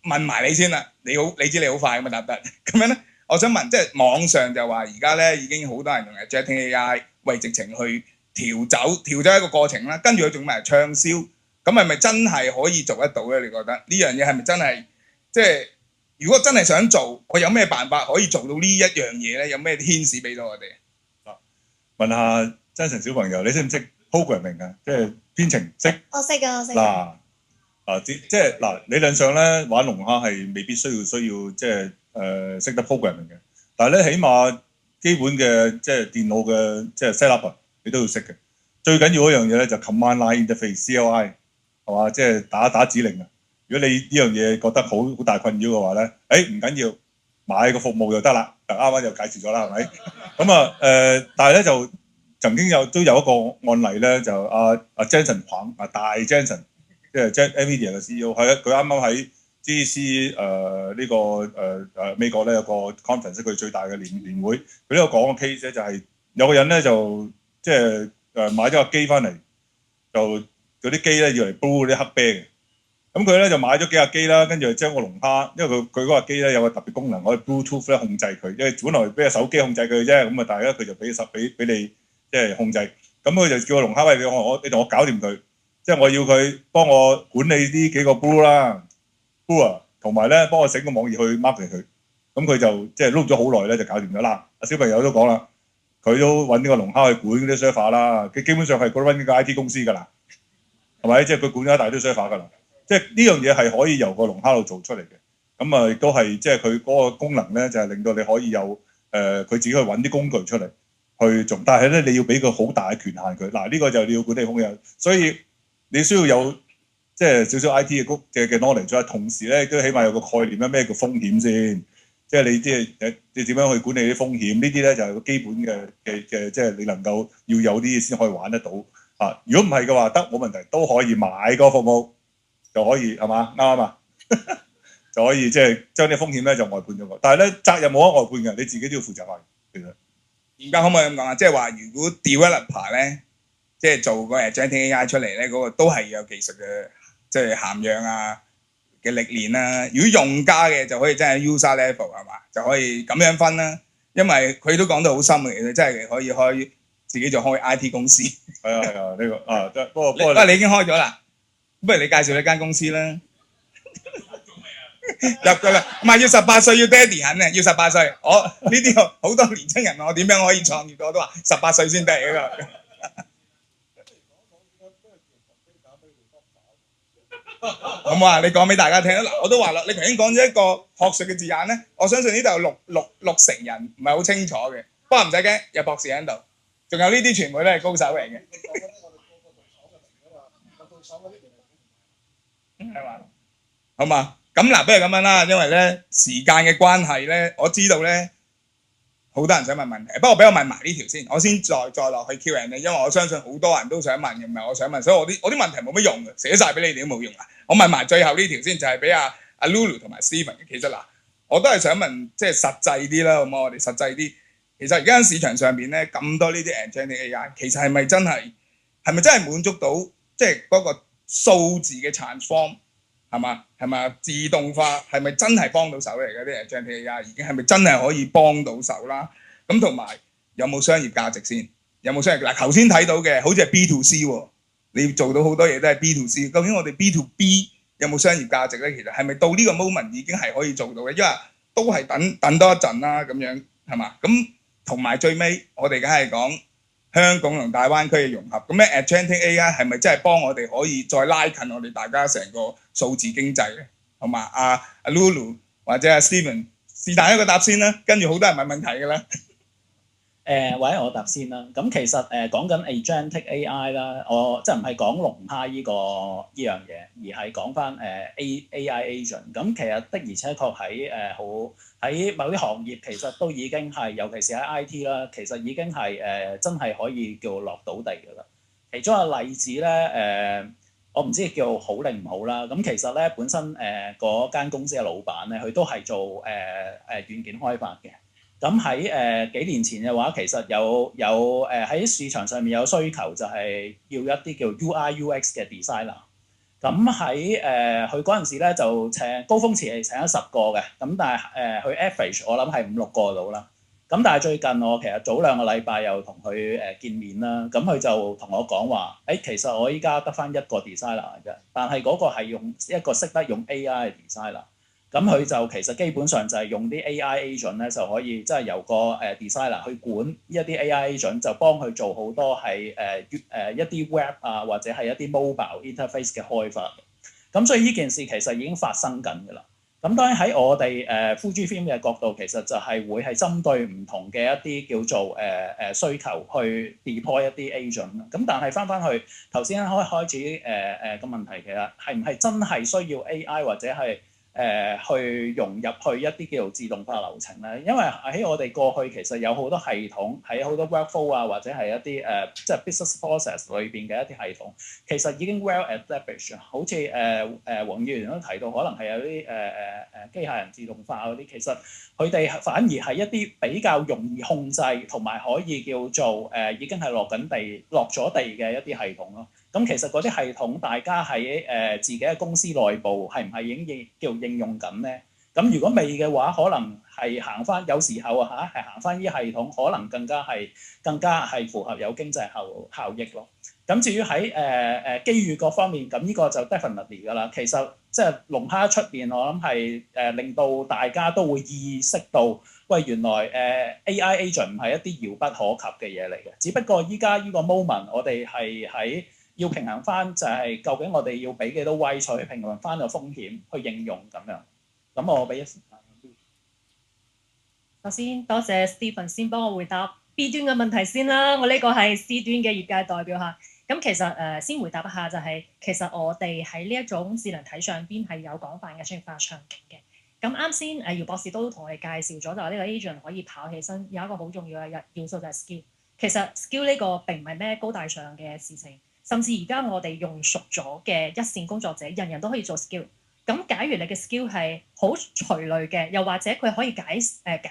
問埋你先啦。你知你好快咁啊答得。咁樣咧，我想問，即係網上就話而家咧已經好多人用 agentic AI 為直情去調走一個過程啦，跟住佢仲埋暢銷，咁係咪真係可以做得到咧？你覺得呢樣嘢係咪真係即係如果真係想做，我有咩辦法可以做到呢一樣嘢咧？有咩牽使俾到我哋？問下真神小朋友，你識唔識 programming 啊？即係編程識？我識㗎，我識。即係嗱，理論上咧玩龍蝦係未必需要即係識得 programming 嘅，但係咧起碼基本嘅即係電腦嘅即係 set up 你都要識嘅。最緊要嗰樣嘢咧就 command line interface（CLI） 係嘛？即係打指令啊！如果你呢樣嘢覺得好大困擾嘅話咧，唔緊要，買個服務就得啦。啱啱就介紹咗啦，係咪？咁啊但係咧就曾經都有一個案例咧，就阿 Jensen 彭大 Jensen， 即係 NVIDIA 嘅 CEO， 係佢啱啱喺 GDC 呢個美國咧有個 conference， 佢最大嘅年會，佢呢個講嘅 case 咧就係有個人咧就即係買咗個機翻嚟，就嗰啲機咧要嚟 brew 啲黑啤嘅。咁佢咧就買咗幾架機啦，跟住就將個龍蝦，因為佢嗰架機咧有個特別功能，可以 Bluetooth 咧控制佢，因為本來俾個手機控制佢啫，咁啊，但係咧佢就俾你即係控制。咁佢就叫個龍蝦，喂，你同我搞掂佢，即係我要佢幫我管理呢幾個 brew 啦 brewer， 同埋咧幫我整個網頁去 market 佢。咁佢就即係碌咗好耐咧，就搞掂咗啦。阿小朋友都講啦，佢都揾呢個龍蝦去管嗰啲 server 啦。佢基本上係佢揾呢個 IT 公司㗎啦，係咪？即係佢管咗一大堆 server 㗎啦。即係呢樣嘢係可以由個龍蝦度做出嚟嘅。咁啊，亦都係即係佢嗰個功能咧，就係令到你可以有佢自己去揾啲工具出嚟去做。但係咧，你要俾個好大嘅權限佢。嗱，呢個就你要管理風險，所以你需要有即係少少 IT 嘅 knowledge 啦。同時咧，都起碼有個概念啦，咩叫風險先？即係你即係你點樣去管理啲風險？呢啲咧就係個基本嘅，即係你能夠要有啲嘢先可以玩得到啊！如果唔係嘅話，得冇問題，都可以買個服務就可以係嘛？啱啊！就可以即係將啲風險咧就外判咗佢。但係咧責任冇得外判嘅，你自己都要負責返。其實而家可唔可以咁講啊？即係話如果 developer 咧，即係做個 agentic AI 出嚟咧，嗰個都係有技術嘅，即係涵養啊嘅歷練啦。如果用家嘅就可以真係 user level 係嘛，就可以咁樣分啦。因為佢都講到好深嘅，其實真係可以開自己做開 IT 公司。係啊係啊，呢個啊，不過你已經開咗啦，不如你介紹呢間公司啦。入咗啦，唔係要18歲，要爹哋肯嘅，要18歲。我呢啲好多年青人，我點樣可以創業？我都話18歲先得嘅㗎。好唔好啊？你講俾大家聽啦。嗱，我都話啦，你頭先講咗一個學術嘅字眼咧，我相信呢度有六成人唔係好清楚嘅。不過唔使驚，有博士喺度，仲有呢啲全部都係高手嚟嘅。係嘛？好嘛？咁嗱，不如咁樣啦，因為咧時間嘅關係咧，我知道咧好多人想問問題，不過俾我問埋呢條先，我先再落去 Q&A，因為我相信好多人都想問嘅，唔係我想問，所以我啲問題冇乜用嘅，寫晒俾你哋都冇用啊。我問埋最後呢條先，就係俾阿 Lulu 同埋 Steven 嘅。其實嗱，我都係想問，即係實際啲啦，好唔好？我哋實際啲。其實而家市場上邊咧咁多呢啲 agentic AI，其實係咪真係滿足到即係嗰個數字嘅 transform？係嘛？係咪自動化係咪真係幫到手嚟嘅啲 agentic AI？已經係咪真係可以幫到手啦？咁同埋有冇商業價值先？有冇商業？嗱，頭先睇到嘅好似係 B to C 喎，你做到好多嘢都係 B to C。究竟我哋 B to B 有冇商業價值咧？其實係咪到呢個 moment 已經係可以做到嘅？因為都係等多一陣啦，咁樣係嘛？咁同埋最尾我哋梗係講香港同大灣區嘅融合，咁咧 agentic AI 係咪真係幫我哋可以再拉近我哋大家成個數字經濟咧？好嘛？阿 Lulu 或者阿 Steven 是但一個答先啦，跟住好多人問問題㗎啦。或者我答先啦。咁其實講緊 agentic AI 啦，我即係唔係講龍蝦呢樣嘢，而係講翻AI agent。咁其實的而且確喺某啲行業其實都已經係，尤其是喺 IT 啦，其實已經係真係可以叫落到地㗎啦。其中一個例子咧我唔知叫好定唔好啦。咁其實咧本身嗰間公司嘅老闆咧，佢都係做軟件開發嘅。咁喺幾年前嘅話，其實有喺市場上面有需求，就係要一啲叫 UI/UX 嘅 designer。咁喺佢嗰陣時咧就高峰期係請咗10個嘅，咁但係佢 average 我諗係5-6個到啦。咁但係最近我其實早2個禮拜又同佢見面啦，咁佢就同我講話，其實我依家得返1個 designer 嘅，但係嗰個係用一個識得用 AI 嘅 designer。咁佢就其實基本上就係用啲 AI agent 咧，就可以即係由個designer 去管一啲 AI agent，就幫佢做好多係一啲 web 啊，或者係一啲 mobile interface 嘅開發。咁所以呢件事其實已經發生緊㗎啦。咁當然喺我哋Fujifilm 嘅角度，其實就係會係針對唔同嘅一啲叫做需求去 deploy 一啲 agent 啦。咁但係翻去頭先開始個問題，其實係唔係真係需要 AI 或者係去融入去一啲叫做自動化流程咧？因為喺我哋過去其實有好多系統，喺好多 workflow 啊，或者係一啲即係 business process 裏邊嘅一啲系統，其實已經 well established。好似黃議員都提到，可能係有啲機械人自動化嗰啲，其實佢哋反而係一啲比較容易控制，同埋可以叫做已經係落咗地嘅一啲系統咯。咁其實嗰啲系統，大家喺自己嘅公司內部係唔係已經叫應用緊咧？咁如果未嘅話，可能係行翻，有時候係行翻呢系統，可能更加係符合有經濟效益咯。咁至於喺機遇各方面，咁呢個就 definitely 㗎啦。其實即係龍蝦出邊，我諗係令到大家都會意識到，喂原來AI agent 唔係一啲遙不可及嘅嘢嚟嘅。只不過依家呢個 moment，我哋係喺要平衡翻，就係究竟我哋要俾幾多威去平衡翻個風險去應用咁樣。咁我俾一時間。首先多謝 Stephen 先幫我回答 B 端嘅問題先啦，我呢個係 C 端嘅業界代表嚇。咁其實先回答一下就係、其實我哋喺呢一種智能體上邊係有廣泛嘅商業化場景嘅。咁啱先姚博士都同我哋介紹咗，就話呢個 agent 可以跑起身，有一個好重要嘅要素就係 skill。其實 skill 呢個並唔係咩高大上嘅事情，甚至而家我哋用熟咗嘅一線工作者，人人都可以做 skill。咁假如你嘅 skill 係好隨類嘅，又或者佢可以解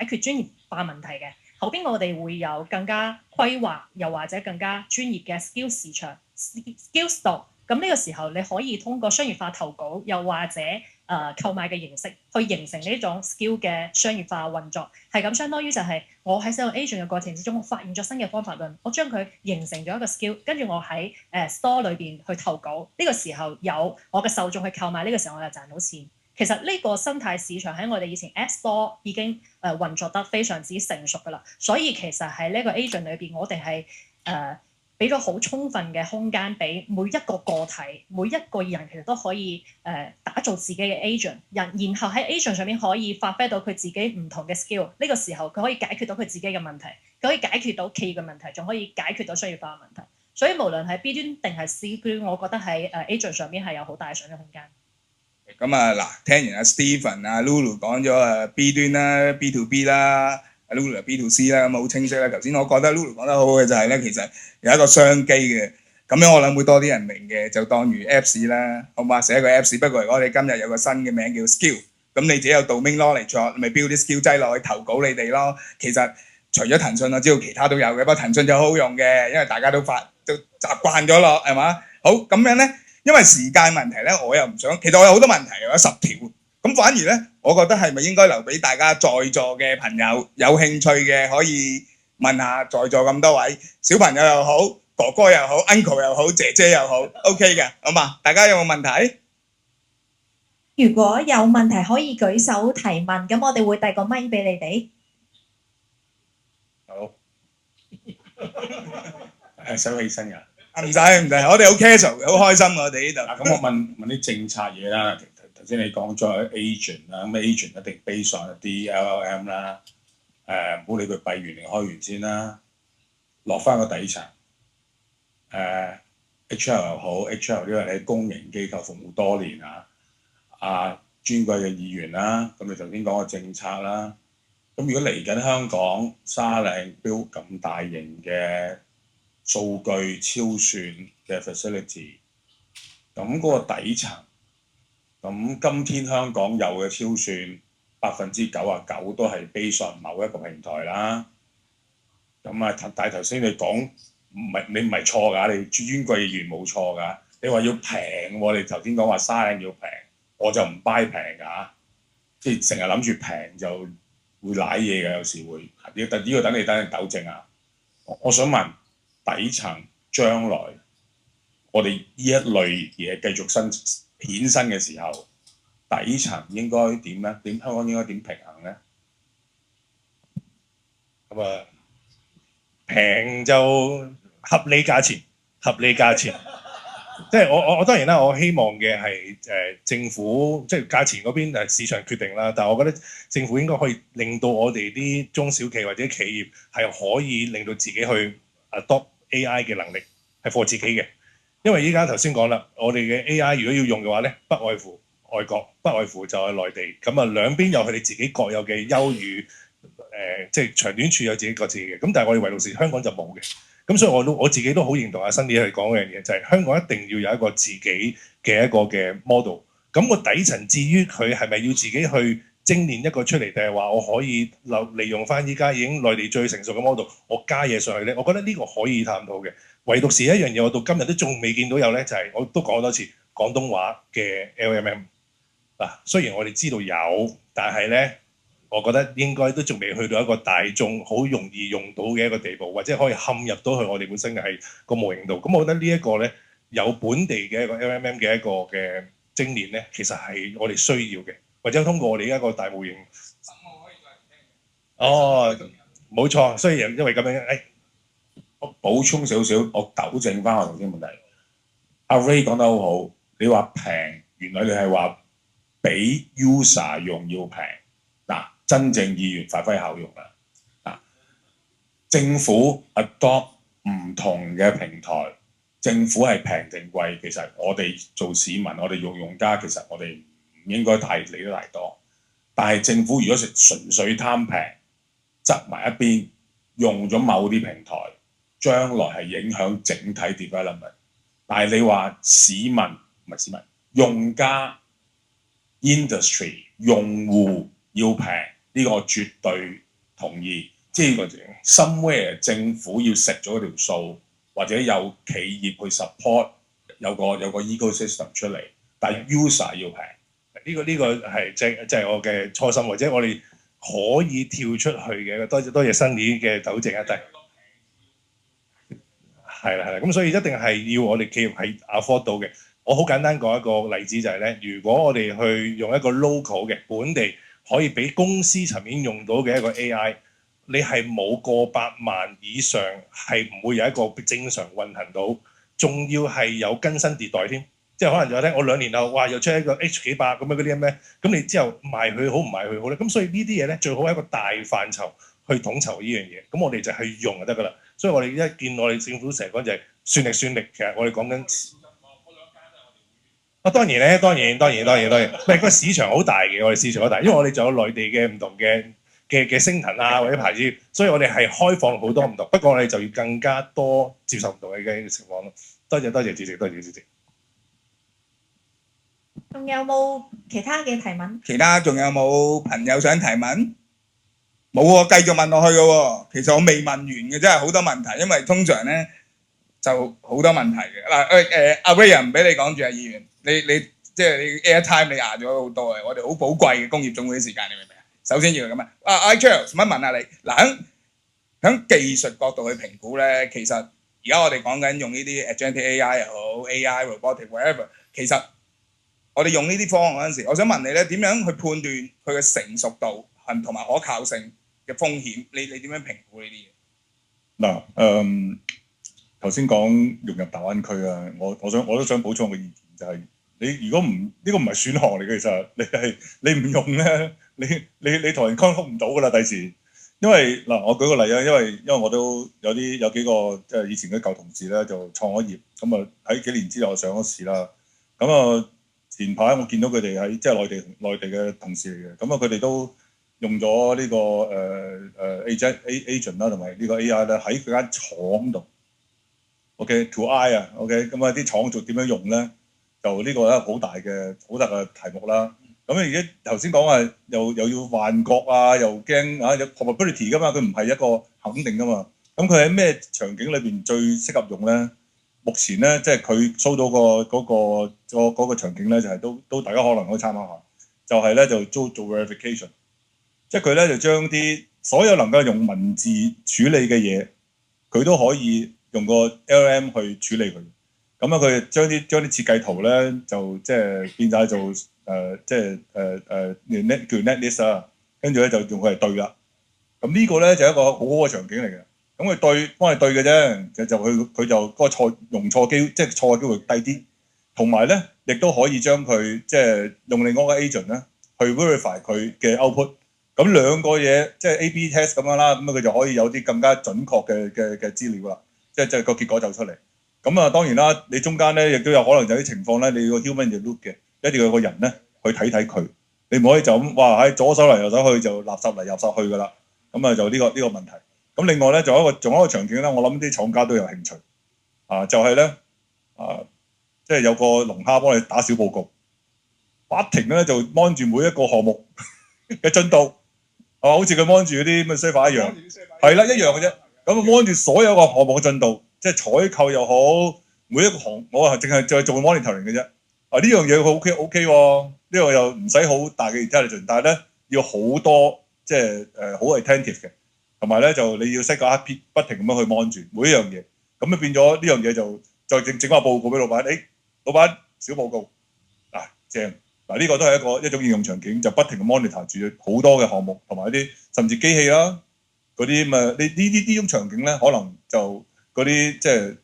決專業化問題嘅，後邊我哋會有更加規劃，又或者更加專業嘅 skill 市場 skill store。咁呢個時候你可以通過商業化投稿，又或者購買嘅形式，去形成呢種 skill 嘅商業化運作。係咁，相當於就係我喺使用 agent 嘅過程之中，我發現咗新嘅方法論，我將佢形成咗一個 skill， 跟住我喺store 裏邊去投稿。呢個時候有我嘅受眾去購買，呢個時候我就賺到錢。其實呢個生態市場喺我哋以前 App Store 已經運作得非常之成熟㗎啦。所以其實喺呢個 agent 裏邊，我哋係俾咗好充分嘅空間俾每一個個體，每一個人其實都可以打造自己嘅 agent，然後喺 agent 上面可以發揮到佢自己唔同嘅 skill。呢個時候佢可以解決到佢自己嘅問題，佢可以解決到企業嘅問題，仲可以解決到商業化嘅問題。所以無論係 B 端定係 C 端，我覺得喺agent 上面係有好大嘅想像空間。咁啊嗱，聽完阿 Stephen 啊 Lulu 講咗B 端啦、B to B 啦。Lulu 係 B to C 啦，咁好清晰啦。頭先我覺得 Lulu 講得好好嘅就係咧，其實有一個商機嘅。咁樣我諗會多啲人明嘅，就當如 Apps 啦，好嘛？寫一個 Apps。不過如果你今日有個新嘅名叫 Skill，咁你自己有 domain knowledge，咪 build 啲 skill 擠落去投稿你哋咯。其實除咗騰訊，我知道其他都有嘅，不過騰訊就好好用嘅，因為大家都習慣咗咯，係嘛？好咁樣咧，因為時間問題咧，我又唔想。其實我有好多問題，有10條。咁反而咧，我覺得係咪應該留俾大家在座嘅朋友有興趣嘅，可以問下在座咁多位小朋友又好，哥哥又好 ，uncle 又好，姐姐又好 ，OK 嘅，好嘛？大家有冇問題？如果有問題可以舉手提問，咁我哋會遞個咪俾你哋。好，使唔使起身㗎？唔使，我哋好 casual， 好開心我哋呢度。咁我問啲政策嘢啦。頭先你講咗 agent 啦，咁 agent 一定 base on 一啲 LLM 啦，唔好理佢閉源定開源先啦，落翻個底層，HR 又好 ，HR 呢個你喺公營機構服務多年尊貴嘅議員啦，咁你頭先講個政策啦，咁如果嚟緊香港沙嶺 build 咁大型嘅數據超算嘅 facility， 咁嗰個底層。咁今天香港有嘅超算99%都係 base on 某一個平台啦。咁但係頭先你講你唔係錯㗎，你尊貴嘅議員冇錯㗎。你話要平喎，你頭先講話沙嶺要平，我就唔 buy 平㗎。即係成日諗住平就會舐嘢嘅，有時會。呢個等你糾正啊。我想問底層將來我哋呢一類嘢繼續衍生嘅時候，底層應該點咧？香港應該點平衡咧？咁平就合理價錢，即係我當然啦，我希望嘅係政府即係價錢嗰邊市場決定啦。但係我覺得政府應該可以令到我哋啲中小企或者企業係可以令到自己去 adopt AI 嘅能力係 for 自己嘅。因為依家頭先講啦，我哋嘅 AI 如果要用嘅話咧，不外乎外國，不外乎就係內地。咁兩邊有佢哋自己各有嘅優與即係長短處有自己各自嘅。咁但係我哋唯獨是香港就冇嘅。咁所以我自己都好認同阿新啲去講嗰樣嘢，就係香港一定要有一個自己嘅一個嘅 model。咁個底層至於佢係咪要自己去精練一個出嚟，定係話我可以利用翻依家已經內地最成熟嘅 model， 我加嘢上去咧？我覺得呢個可以探討嘅。唯獨是一樣嘢，我到今日都仲未見到有咧，就係我都講咗多次廣東話嘅 LMM 嗱。雖然我哋知道有，但係咧我覺得應該都仲未去到一個大眾好容易用到嘅一個地步，或者可以嵌入到去我哋本身嘅係個模型度。咁我覺得呢一個咧有本地嘅一個 LMM 嘅一個嘅精練咧，其實係我哋需要嘅，或者通過我哋一個大模型。哦，冇錯，所以因為咁樣，我補充少少，我糾正翻我頭先問題。阿 Ray 講得好好，你話平，原來你係話比 user 用要平。嗱，真正意願發揮效用啦。嗱，政府 adopt 唔同嘅平台，政府係平定貴，其實我哋做市民，我哋用家，其實我哋唔應該太理得太多。但係政府如果純粹貪平，執埋一邊，用咗某啲平台，將來係影響整體 development。但係你話市民唔係市民，用家 industry 用戶要平，呢個我絕對同意。即係 somewhere 政府要食咗條數，或者有企業去 support 有個 ecosystem 出嚟，但係 user 要平。呢個係即係我嘅初心，或者我哋可以跳出去嘅。多謝新年嘅糾正啊！係啦，咁所以一定係要我哋企業係 afford 到嘅。我好簡單講一個例子就係咧，如果我哋去用一個 local 嘅本地可以俾公司層面用到嘅一個 AI， 你係冇過百萬以上係唔會有一個正常運行到，仲要係有更新迭代添。即係可能就聽我2年後，哇又出一個 H 幾百咁樣嗰啲咩，咁你之後賣佢好唔賣佢好咧？咁所以呢啲嘢咧最好係一個大範疇去統籌呢樣嘢，咁我哋就去用就得㗎啦。所以我哋一見我哋政府成日講就係算力，其實我哋講緊當然，唔係個市場好大嘅，我哋市場好大，因為我哋仲有內地嘅唔同嘅星騰啊或者牌子，所以我哋係開放好多唔同。不過我哋就要更加多接受唔同嘅情況咯。多謝主席，多謝主席。仲有冇其他嘅提問？其他仲有冇朋友想提問？冇喎，繼續問落去嘅喎。其實我未問完嘅，真係好多問題，因為通常咧就好多問題嘅。嗱阿 Ray 唔俾你講住啊，議員，你即係你 airtime 你壓咗好多嘅，我哋好寶貴嘅工業總會時間，你明唔明啊？首先要咁啊。Charles 乜問下你？嗱喺技術角度去評估咧，其實而家我哋講緊用呢啲 agentic AI 又好 AI robotic whatever， 其實我哋用呢啲方案嗰陣時，我想問你咧，點樣去判斷佢嘅成熟度同埋可靠性嘅風險？你點樣評估呢啲嘢？嗱，頭先講融入大灣區啊，我都想補充個意見，就係你如果唔呢個唔係選項嚟嘅，其實你唔用咧，你同人溝通唔到噶啦，第時。因為嗱，我舉個例啊，因為我都有幾個即係以前嘅舊同事咧，就創咗業，咁啊喺幾年之後上咗市啦，咁啊。前排我見到佢哋喺即係內地嘅同事嚟嘅，咁啊佢哋都用咗呢個agent 啦，同埋呢個 AI 咧喺佢間廠度 ，OK to I 啊 ，OK 咁啊啲廠做點樣用咧？就呢個係好大嘅題目啦。咁而家頭先講話又要幻覺啊，又驚啊有 probability 噶嘛，佢唔係一個肯定噶嘛。咁佢喺咩場景裏邊最適合用咧？目前咧，即係佢 show 到嗰個場景咧，就係都大家可能可以參考下。就係咧就做 verification， 即係佢咧就將啲所有能夠用文字處理嘅嘢，佢都可以用個 LLM 去處理佢。咁啊，佢將啲設計圖咧就即係變晒做叫 netlist 啊，跟住咧就用佢嚟對啦。咁呢個咧就係一個好好嘅場景嚟嘅。咁佢幫你對嘅啫，佢就嗰個用錯機，即係錯嘅機會低啲，同埋咧亦都可以將佢即係用另外一個 agent 咧去 verify 佢嘅 output。咁兩個嘢即係 A/B test 咁樣啦，咁佢就可以有啲更加準確嘅資料啦，即係個結果就出嚟。咁啊當然啦，你中間咧亦都有可能有啲情況咧，你要 human in the loop 嘅，一定要有個人咧去睇佢，你唔可以就咁哇喺左手嚟右手去就垃圾嚟垃圾去㗎啦。咁啊就呢個問題。咁另外咧，仲有一個場景咧，我諗啲廠家都有興趣啊，就係咧即係有個龍蝦幫你打小報告，不停咧就 mon 住每一個項目嘅進度，好似佢 mon 住嗰啲咁嘅 server 一樣，係啦，一樣嘅啫。咁 mon 住所有個項目嘅進度，即係採購又好，每一個我係淨係做 monitoring 嘅啫。啊呢樣嘢佢 OK 喎，呢個又唔使好大嘅 intelligence，但係咧要好多即係好 attentive 嘅，同埋咧就你要 set 個 RP 不停咁樣去 mon 住每一樣嘢，咁咧變咗呢樣嘢就再整翻報告俾老闆，老闆小報告正嗱，呢個都係一種應用場景，就不停咁 monitor 住好多嘅項目，同埋啲甚至機器啦嗰啲咁啊，呢種場景咧，可能就嗰啲即係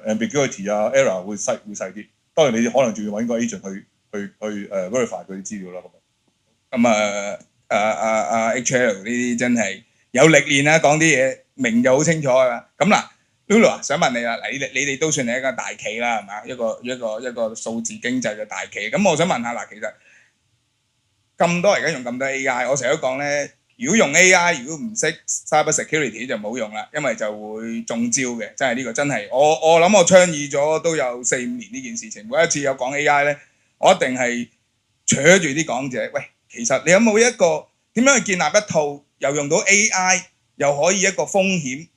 ambiguity error 會細啲。當然你可能仲要揾個 agent 去verify 嗰啲資料啦。咁HL 呢啲真係有歷練啦，講啲嘢明就好清楚㗎啦。咁嗱 ，Lulu 啊，想問你啦，你哋都算係一個大企啦，係嘛？一個數字經濟嘅大企。咁我想問下嗱，其實咁多而家用咁多 AI，我成日都講咧，如果用 AI，如果唔識 cyber security 就冇用啦，因為就會中招嘅。真係呢個真係，我諗我倡議咗都有4-5年呢件事情。每一次有講 AI 咧，我一定係扯住啲講者，喂，其實你有冇一個點樣去建立一套又用到 AI 又可以一個風險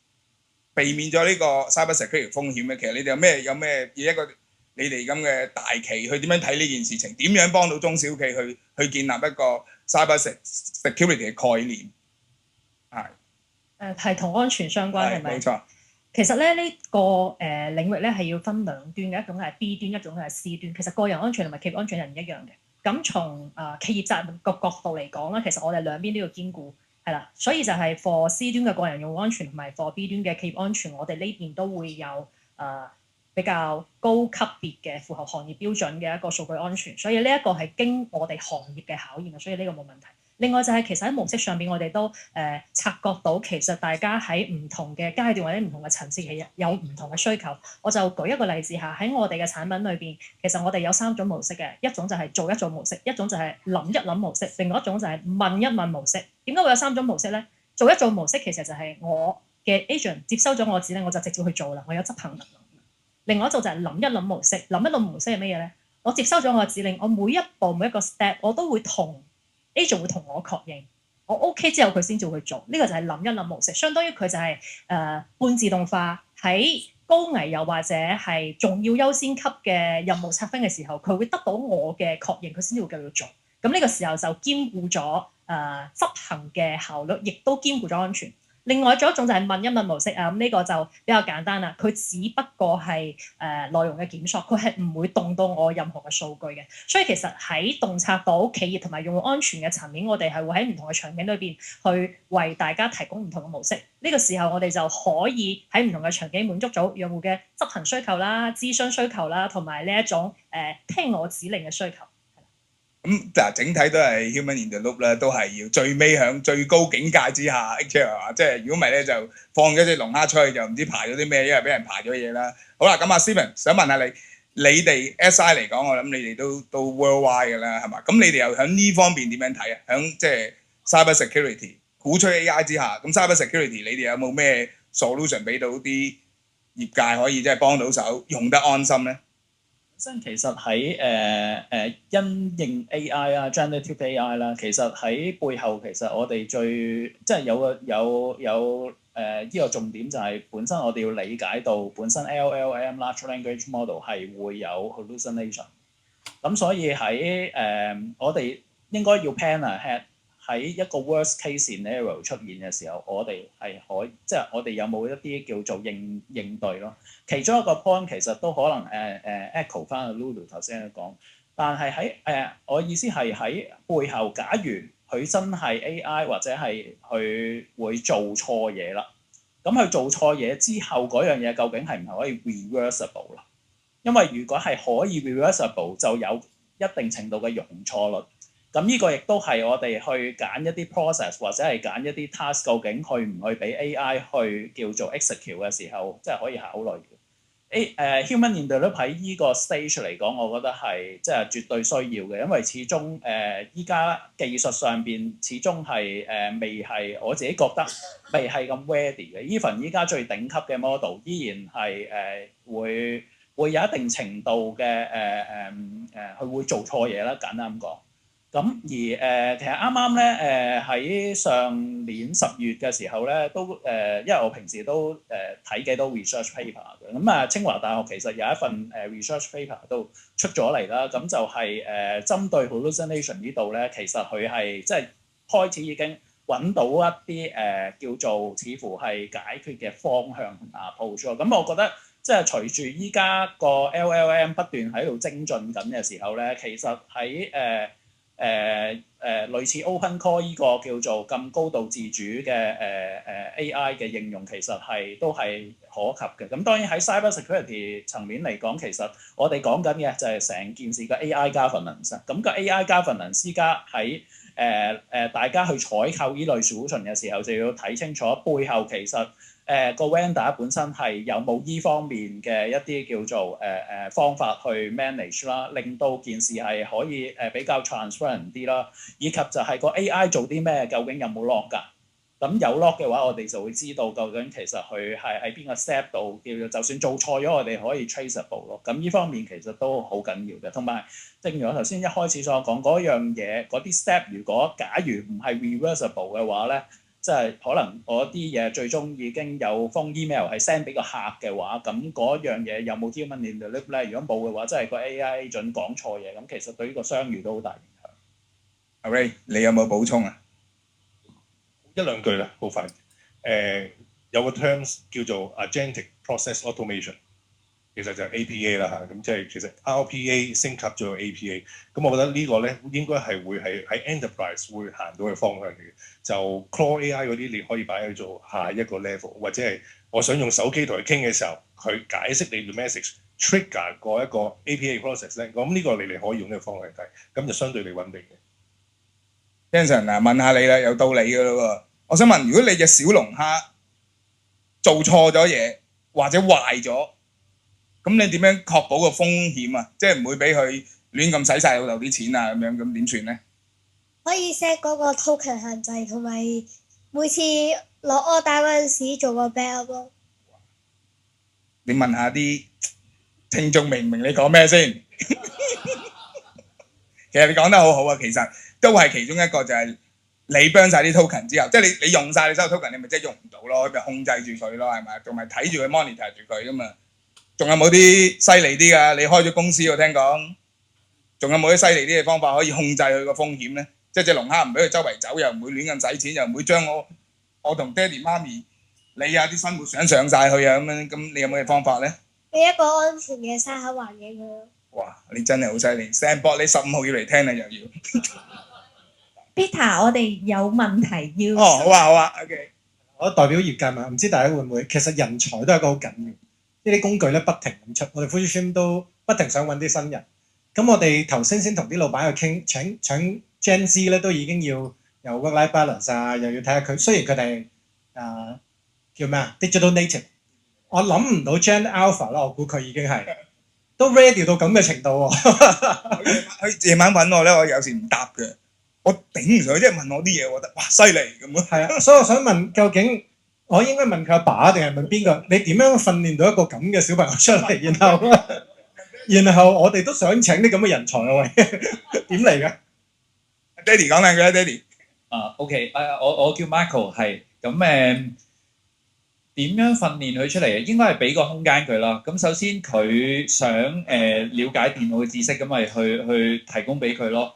避免咗呢個 cyber security 風險咧？其實你哋有咩以一個你哋咁嘅大企去點樣睇呢件事情？點樣幫到中小企去建立一個 cyber security 嘅概念？係同安全相關係咪？冇錯。其實咧呢個領域咧係要分兩端嘅，一種係 B 端，一種係 C 端。其實個人安全同埋企業安全係唔一樣嘅。咁從企業責任個角度嚟講啦，其實我哋兩邊都要兼顧，係啦。所以就係 for C 端嘅個人用戶安全同埋 for B 端嘅企業安全，我哋呢邊都會有比較高級別嘅符合行業標準嘅一個數據安全。所以呢一個係經我哋行業嘅考驗嘅，所以呢個冇問題。另外就係其實喺模式上邊，我哋都察覺到其實大家喺唔同嘅階段或者唔同嘅層次，其實有唔同嘅需求。我就舉一個例子下，喺我哋嘅產品裏邊，其實我哋有3種模式嘅，一種就係做一做模式，一種就係諗一諗模式，另外一種就係問一問模式。點解會有3種模式咧？做一做模式其實就係我嘅 agent 接收咗我指令，我就直接去做啦，我有執行能力。另外一種就係諗一諗模式，諗一諗模式係乜嘢咧？我接收咗我嘅指令，我每一步每一個 step 我都會同 agent 會同我確認，我 OK 之後佢先至去做，呢個就係諗一諗模式，相當於佢就係半自動化，喺高危又或者係重要優先級嘅任務拆分嘅時候，佢會得到我嘅確認，佢先至會繼續做。咁呢個時候就兼顧咗執行嘅效率，亦都兼顧咗安全。另外仲有一種就係問一問模式啊，咁呢個就比較簡單啦。佢只不過係內容嘅檢索，佢係唔會動到我任何嘅數據嘅。所以其實喺洞察到企業同埋用戶安全嘅層面，我哋係會喺唔同嘅場景裏邊去為大家提供唔同嘅模式。呢個時候我哋就可以喺唔同嘅場景滿足咗用戶嘅執行需求啦、諮詢需求啦，同埋呢一種聽我指令嘅需求。咁嗱，整體都係 human in the loop 啦，都係要最尾響最高境界之下 HL 即係如果唔係咧就放咗隻龍蝦出去就唔知排咗啲咩，因為俾人排咗嘢啦。好啦，咁阿 Steven 想問下你哋 SI 嚟講，我諗你哋都 worldwide 嘅啦，係嘛？咁你哋又喺呢方面點樣睇啊？喺即係 cyber security 鼓吹 AI 之下，咁 cyber security 你哋有冇咩 solution 俾到啲業界可以即係幫到手用得安心咧？其實喺因應 AI 啊 generative AI 啦，其實喺背後其實我哋最即係有呢個重點就係本身我哋要理解到本身 LLM large language model 係會有 hallucination， 咁所以喺我哋應該要 plan ahead。喺一個 worst case scenario 出現嘅時候，我哋係可以，即係我哋有冇一啲叫做應對咯？其中一個 point 其實都可能echo 翻阿 Lulu 頭先講，但係喺我意思係喺背後，假如佢真係 AI 或者係佢會做錯嘢啦，咁佢做錯嘢之後嗰樣嘢究竟係唔係可以 reversible 啦？因為如果係可以 reversible， 就有一定程度嘅容錯率。咁呢個亦都係我哋去揀一啲 process 或者係揀一啲 task， 究竟去唔去俾 AI 去叫做 execute 嘅時候，即係可以考慮嘅。human in the loop 喺呢個 stage 嚟講，我覺得係即係絕對需要嘅，因為始終依家技術上邊始終係未係我自己覺得未係咁 ready 嘅。even 依家最頂級嘅 model 依然係會有一定程度嘅佢會做錯嘢啦，簡單咁講。咁而其實啱啱咧喺上年10月嘅時候咧，都因為我平時都睇幾多 research paper 嘅，咁清華大學其實有一份research paper 都出咗嚟啦，咁就係針對 hallucination 呢度咧，其實佢係即係開始已經揾到一啲叫做似乎係解決嘅方向同 approach 咯。咁我覺得即係隨住依家個 LLM 不斷喺度精進緊嘅時候咧，其實喺類似 OpenCore 呢個叫做咁高度自主嘅AI 嘅應用，其實都係可及嘅。咁當然喺 cyber security 層面嚟講，其實我哋講緊嘅就係成件事嘅 AI governance。咁個 AI governance 依家喺大家去採購呢類 solution 嘅時候，就要睇清楚背後其實個 vendor 本身係有冇依方面嘅一啲叫做方法去 manage 啦，令到件事係可以比較 transparent 啲啦，以及就係個 AI 做啲咩，究竟有冇 lock 㗎？咁有 lock 嘅話，我哋就會知道究竟其實佢係喺邊個 step 度，叫做就算做錯咗，我哋可以 traceable 咯。咁呢方面其實都好緊要嘅。同埋正如我頭先一開始所講嗰樣嘢，嗰啲 step 假如唔係 reversible 嘅話咧，即係可能嗰啲嘢最終已經有封 email 係 send 俾個客嘅話，咁嗰樣嘢有冇 human in the loop 咧？如果冇嘅話，即係個 AI 準講錯嘢，咁其實對呢個商譽都好大影響。阿 Ray，你有冇補充啊？一兩句啦，好快。有個 terms 叫做 agentic process automation， 其實就係 APA 啦嚇。咁即係其實 RPA 升級咗 APA。咁我覺得呢個咧應該係會係喺 enterprise 會行到嘅方向嚟嘅。就 Claude AI 嗰啲你可以擺去做下一個 level， 或者係我想用手機同佢傾嘅時候，佢解釋你嘅 message trigger 過一個 APA process 咧。咁呢個你哋可以用呢個方向睇，咁就相對地穩定嘅。Vincent 嗱，問下你啦，有道理㗎咯喎。我想問，如果你隻小龍蝦做錯咗嘢或者壞咗，咁你點樣確保個風險啊？即係唔會俾佢亂咁使晒老豆啲錢啊咁樣，咁點算咧？可以 set 嗰個 token 限制，同埋每次落 order 嗰陣時做個 backup 咯。你問下啲聽眾明唔明你講咩先？其實你講得好好啊，其實都係其中一個就係你 burn 晒啲 token 之後，即係你用晒你所有 token， 你咪即係用唔到咯，咪控制住佢咯，係咪？仲係睇住佢 monitor 住佢噶嘛？仲有冇啲犀利啲㗎？你開咗公司我聽講，仲有冇啲犀利啲嘅方法可以控制佢個風險咧？即係隻龍蝦唔俾佢周圍走，又唔會亂咁使錢，又唔會將我同爹哋媽咪你啊啲生活想上晒去啊咁樣，咁你有冇咩方法咧？俾一個安全嘅沙盒環境佢咯。哇！你真係好犀利 ，Sandbox 你15號要嚟聽啦又要。Peter，我哋有問題要。哦，好啊，好啊 ，OK。我代表業界嘛，唔知大家會唔會？其實人才都係一個好緊要，呢啲工具咧不停咁出，我哋 Fujifilm 都不停想揾啲新人。咁我哋頭先同啲老闆去傾，搶 Gen Z 咧都已經要有 work-life balance 啊，又要睇下佢。雖然佢哋叫咩啊 digital native， 我諗唔到 Gen Alpha 啦，我估佢已經係都 ready 到咁嘅程度喎。佢夜晚揾我咧，我有時唔答嘅。我頂唔上，即係問我啲嘢，我覺得哇犀利咁樣。係啊，所以我想問，究竟我應該問佢阿爸定係問邊個？你點樣訓練到一個咁嘅小朋友出嚟？然後我哋都想請啲咁嘅人才啊喂，點嚟㗎？爹哋講兩句啦，爹哋。OK，我叫 Michael 係咁點樣訓練佢出嚟？應該係俾個空間佢啦。咁首先佢想了解電腦嘅知識，咁咪去提供俾佢咯。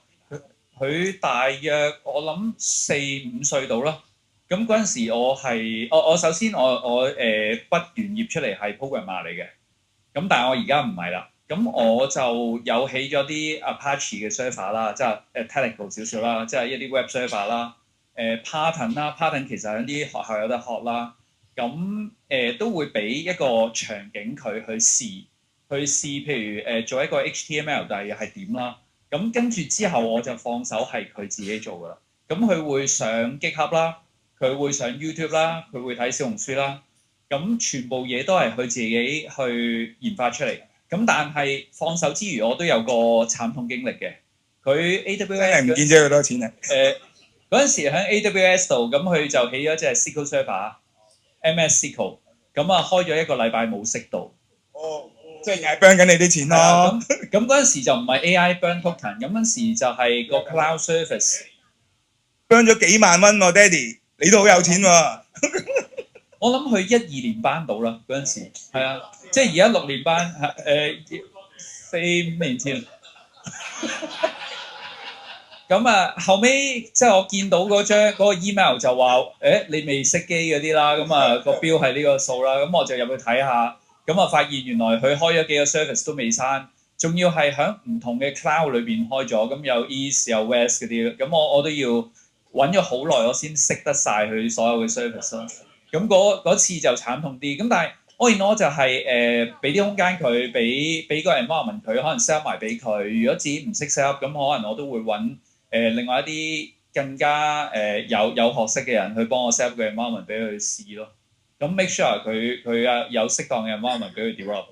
佢大約我諗4-5歲到啦。咁嗰陣時我首先我畢完業出嚟係 programmer 嚟嘅。咁但係我而家唔係啦。咁我就有起咗啲 Apache 嘅 server 啦，即係technical 少少啦，即係一啲 web server 啦。Python 啦 ，Python 其實喺啲學校有得學啦。咁都會俾一個場景佢去試，譬如做一個 HTML 大約係點啦。咁跟住之後我就放手係佢自己做噶啦。咁佢會上 GitHub 啦，佢會上 YouTube 啦，佢會睇小紅書啦。咁全部嘢都係佢自己去研發出嚟。咁但係放手之餘，我都有個慘痛經歷嘅。佢 AWS 唔見咗幾多錢啊？嗰陣時喺 AWS 度，咁佢就起咗隻 SQL server。MS SQL 咁開咗1個禮拜冇熄到。哦，即係又係 burn 緊你啲錢咯。咁嗰陣時就唔係 AI burn token， 咁嗰陣時就係個 cloud service。burn 咗幾萬蚊喎，爹哋，你都好有錢喎。我諗佢1-2年班到啦，嗰陣時係啊，即係而家6年班4-5年前。咁啊，後尾即係我見到嗰個 email 就話，你未熄機嗰啲啦，咁啊個標係呢個數啦，咁我就入去睇下，咁啊發現原來佢開咗幾個 service 都未刪，仲要係喺唔同嘅 cloud 裏邊開咗，咁有 East 有 West 嗰啲，咁我都要揾咗好耐，我先識得晒佢所有嘅 service 咯。咁嗰次就慘痛啲，咁但係我就係俾啲空間佢，俾個 environment 佢，可能 set up 埋俾佢。如果自己唔識 set up，咁可能我都會揾另外一啲更加有學識嘅人去幫我 set up 個 environment 俾佢試咯。咁 make sure 佢有適當嘅 environment 俾佢 develop。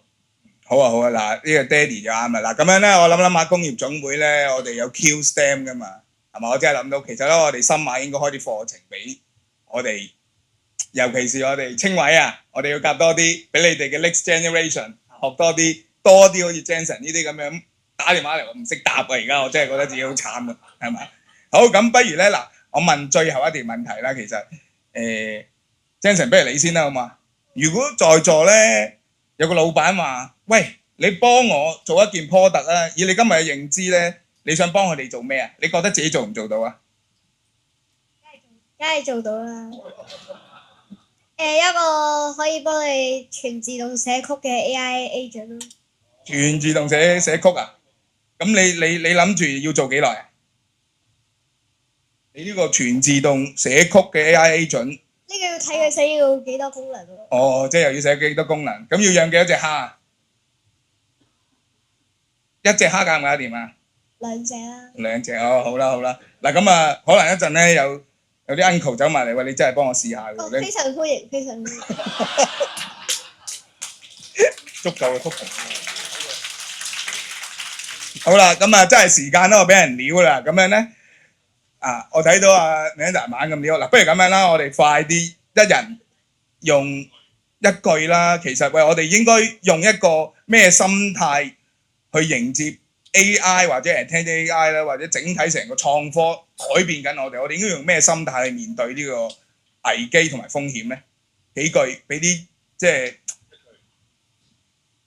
好啊，嗱呢個爹哋就啱啦。嗱咁樣咧，我諗下工業總會咧，我哋有 Q STEM 噶嘛，係嘛？我真係諗到，其實咧我哋深馬應該開啲課程俾我哋，尤其是我哋青委啊，我哋要夾多啲，俾你哋嘅 next generation 學多啲好似 Jensen 呢啲咁樣打電話嚟，我唔識答啊！而家我真係覺得自己好慘啊，係咪？好，咁不如咧嗱，我問最後一條問題啦。其實Jensen 不如你先啦，好嘛？如果在座咧有個老闆話，喂，你幫我做一件 product 啊，以你今日嘅認知咧，你想幫佢哋做咩啊？你覺得自己做唔做到啊？梗係做到啦。一個可以幫你全自動寫曲嘅 AI agent 咯。全自動寫曲啊？咁你諗住要做幾耐啊？你呢個全自動寫曲嘅 AI agent？呢個要睇佢寫要幾多功能咯。哦，即係又要寫幾多功能？咁要養幾多隻蝦啊？一隻蝦搞唔搞得掂啊？2隻啦。2隻哦，好啦。嗱咁啊，可能一陣咧有啲 uncle 走埋嚟，喂，你真係幫我試下喎。非常歡迎，非常歡迎。足夠嘅幅度。好啦，咁啊，真係時間都俾人撩啦。咁樣咧，我睇到Melinda猛咁撩。嗱，不如咁樣啦，我哋快啲，一人用一句啦。其實喂，我哋應該用一個咩心態去迎接 AI 或者係聽啲 AI 咧，或者整體成個創科改變緊我哋，我哋應該用咩心態去面對呢個危機同埋風險咧？幾句俾啲即係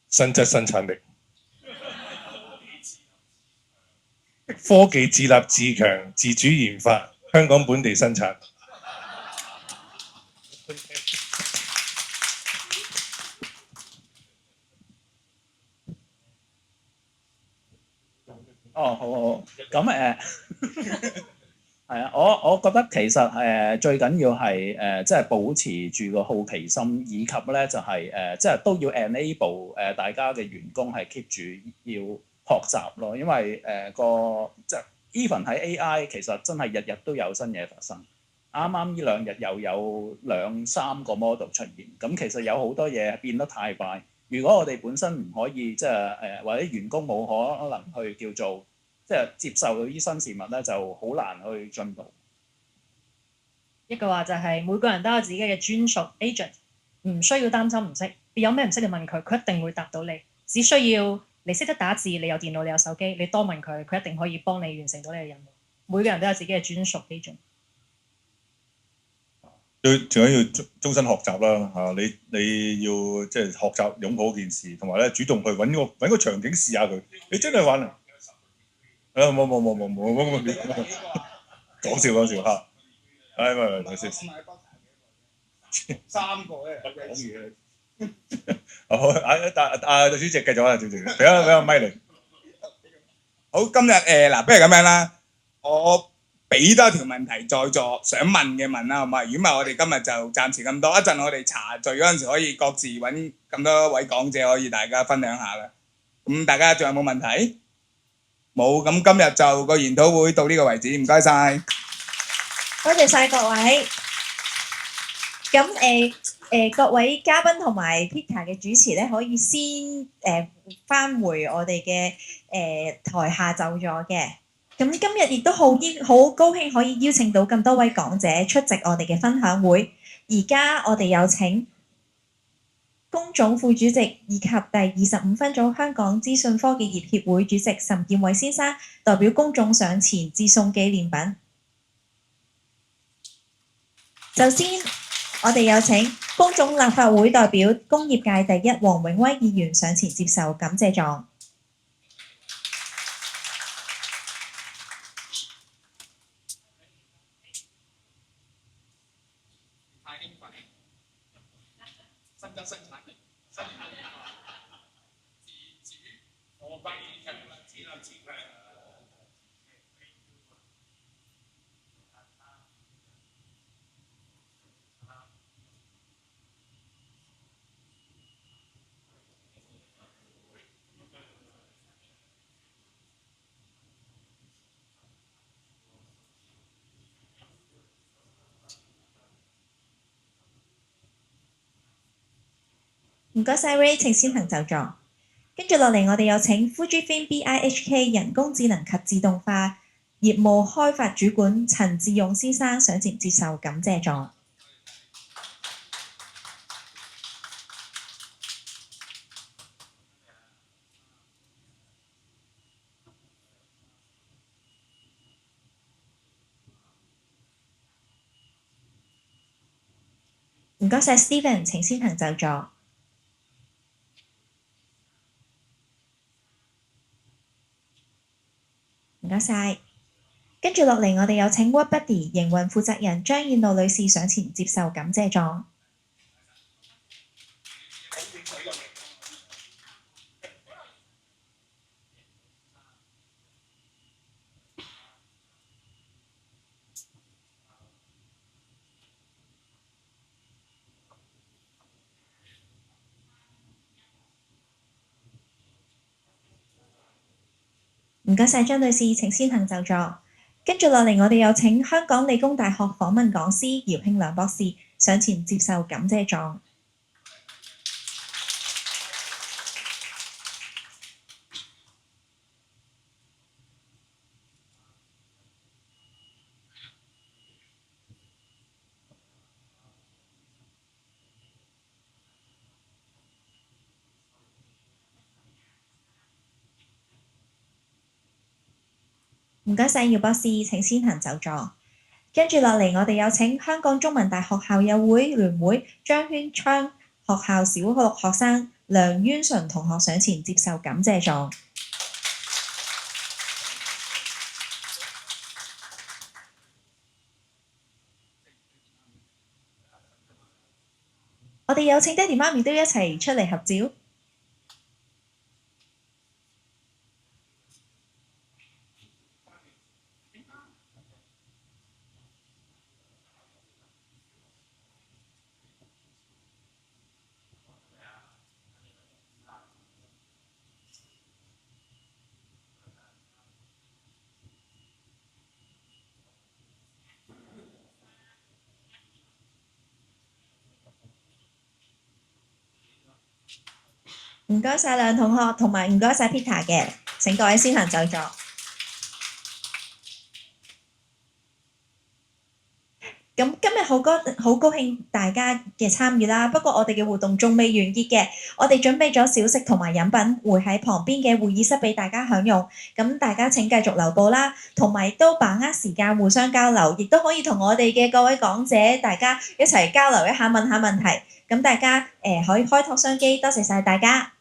新質生產力，科技自立自強，自主研發，香港本地生產。哦，好，咁係啊，我覺得其實最緊要係即係保持住個好奇心，以及咧就係即係都要 enable 大家嘅員工係 keep 住要學習咯，因為即係 even 喺 AI 其實真係日日都有新嘢發生。啱啱呢2日又有2-3個 model 出現，咁其實有好多嘢變得太快。如果我哋本身唔可以即係或者員工冇可能去叫做即係接受到啲新事物咧，就好難去進步。一句話就係每個人都有自己嘅專屬 agent， 唔需要擔心唔識，你有咩唔識你問佢，佢一定會答到你。只需要你識得打字，你有電腦，你有手機，你多問佢，佢一定可以幫你完成到你嘅任務。每個人都有自己嘅專屬 agent。最緊要終身學習啦嚇，你要即係學習擁抱件事，同埋咧主動去揾個場景試下佢。你真係玩啊！冇，講笑嚇。咪先。3個咧講嘢。好，主席繼續啊，主席，俾個咪嚟。好，今日嗱，不如咁樣啦，我俾多條問題在座想問嘅問啦，好嘛？如果唔係，我哋今日就暫時咁多。一陣我哋茶聚嗰陣時，可以各自揾咁多位講者，可以大家分享下啦。咁大家仲有冇問題？冇，咁今日就個研討會到呢個為止，唔該晒。多謝晒各位。咁各位嘉賓同埋 Peter 嘅主持咧，可以先返回我哋嘅台下走咗嘅。咁今日亦都好高興可以邀請到咁多位講者出席我哋嘅分享會。而家我哋有請工總副主席以及第25分組香港資訊科技業協會主席岑建偉先生代表工總上前致送紀念品。首先，我哋有請工總立法會代表工業界第1黃永威議員上前接受感謝狀。唔該晒 Ray，請先行就座。跟住落嚟，我哋有請 Fujifilm BIHK 人工智能及自動化業務開發主管陳志勇先生上前接受感謝狀。唔該晒 Steven， 請先行就座。唔該晒。跟住落嚟，我哋有請 WorkBuddy 營運負責人張燕露女士上前接受感謝狀。唔該晒張女士，請先行就座。跟住落嚟，我哋有請香港理工大學訪問講師姚慶良博士上前接受感謝狀。唔該晒姚博士，請先行就座。跟住落嚟，我哋有請香港中文大學校友會聯會張瑄昌學校小六學生梁淵純同學上前接受感謝狀。我哋有請爹哋媽咪都一齊出嚟合照。唔該晒梁同學，同埋唔該晒 Peter 嘅，請各位先行就座。咁今日好高興大家嘅參與啦，不過我哋嘅活動仲未完結嘅，我哋準備咗小食同埋飲品會喺旁邊嘅會議室俾大家享用，咁大家請繼續留步啦，同埋都把握時間互相交流，亦都可以同我哋嘅各位講者大家一齊交流一下，問下問題，咁大家可以開拓商機，多謝晒大家。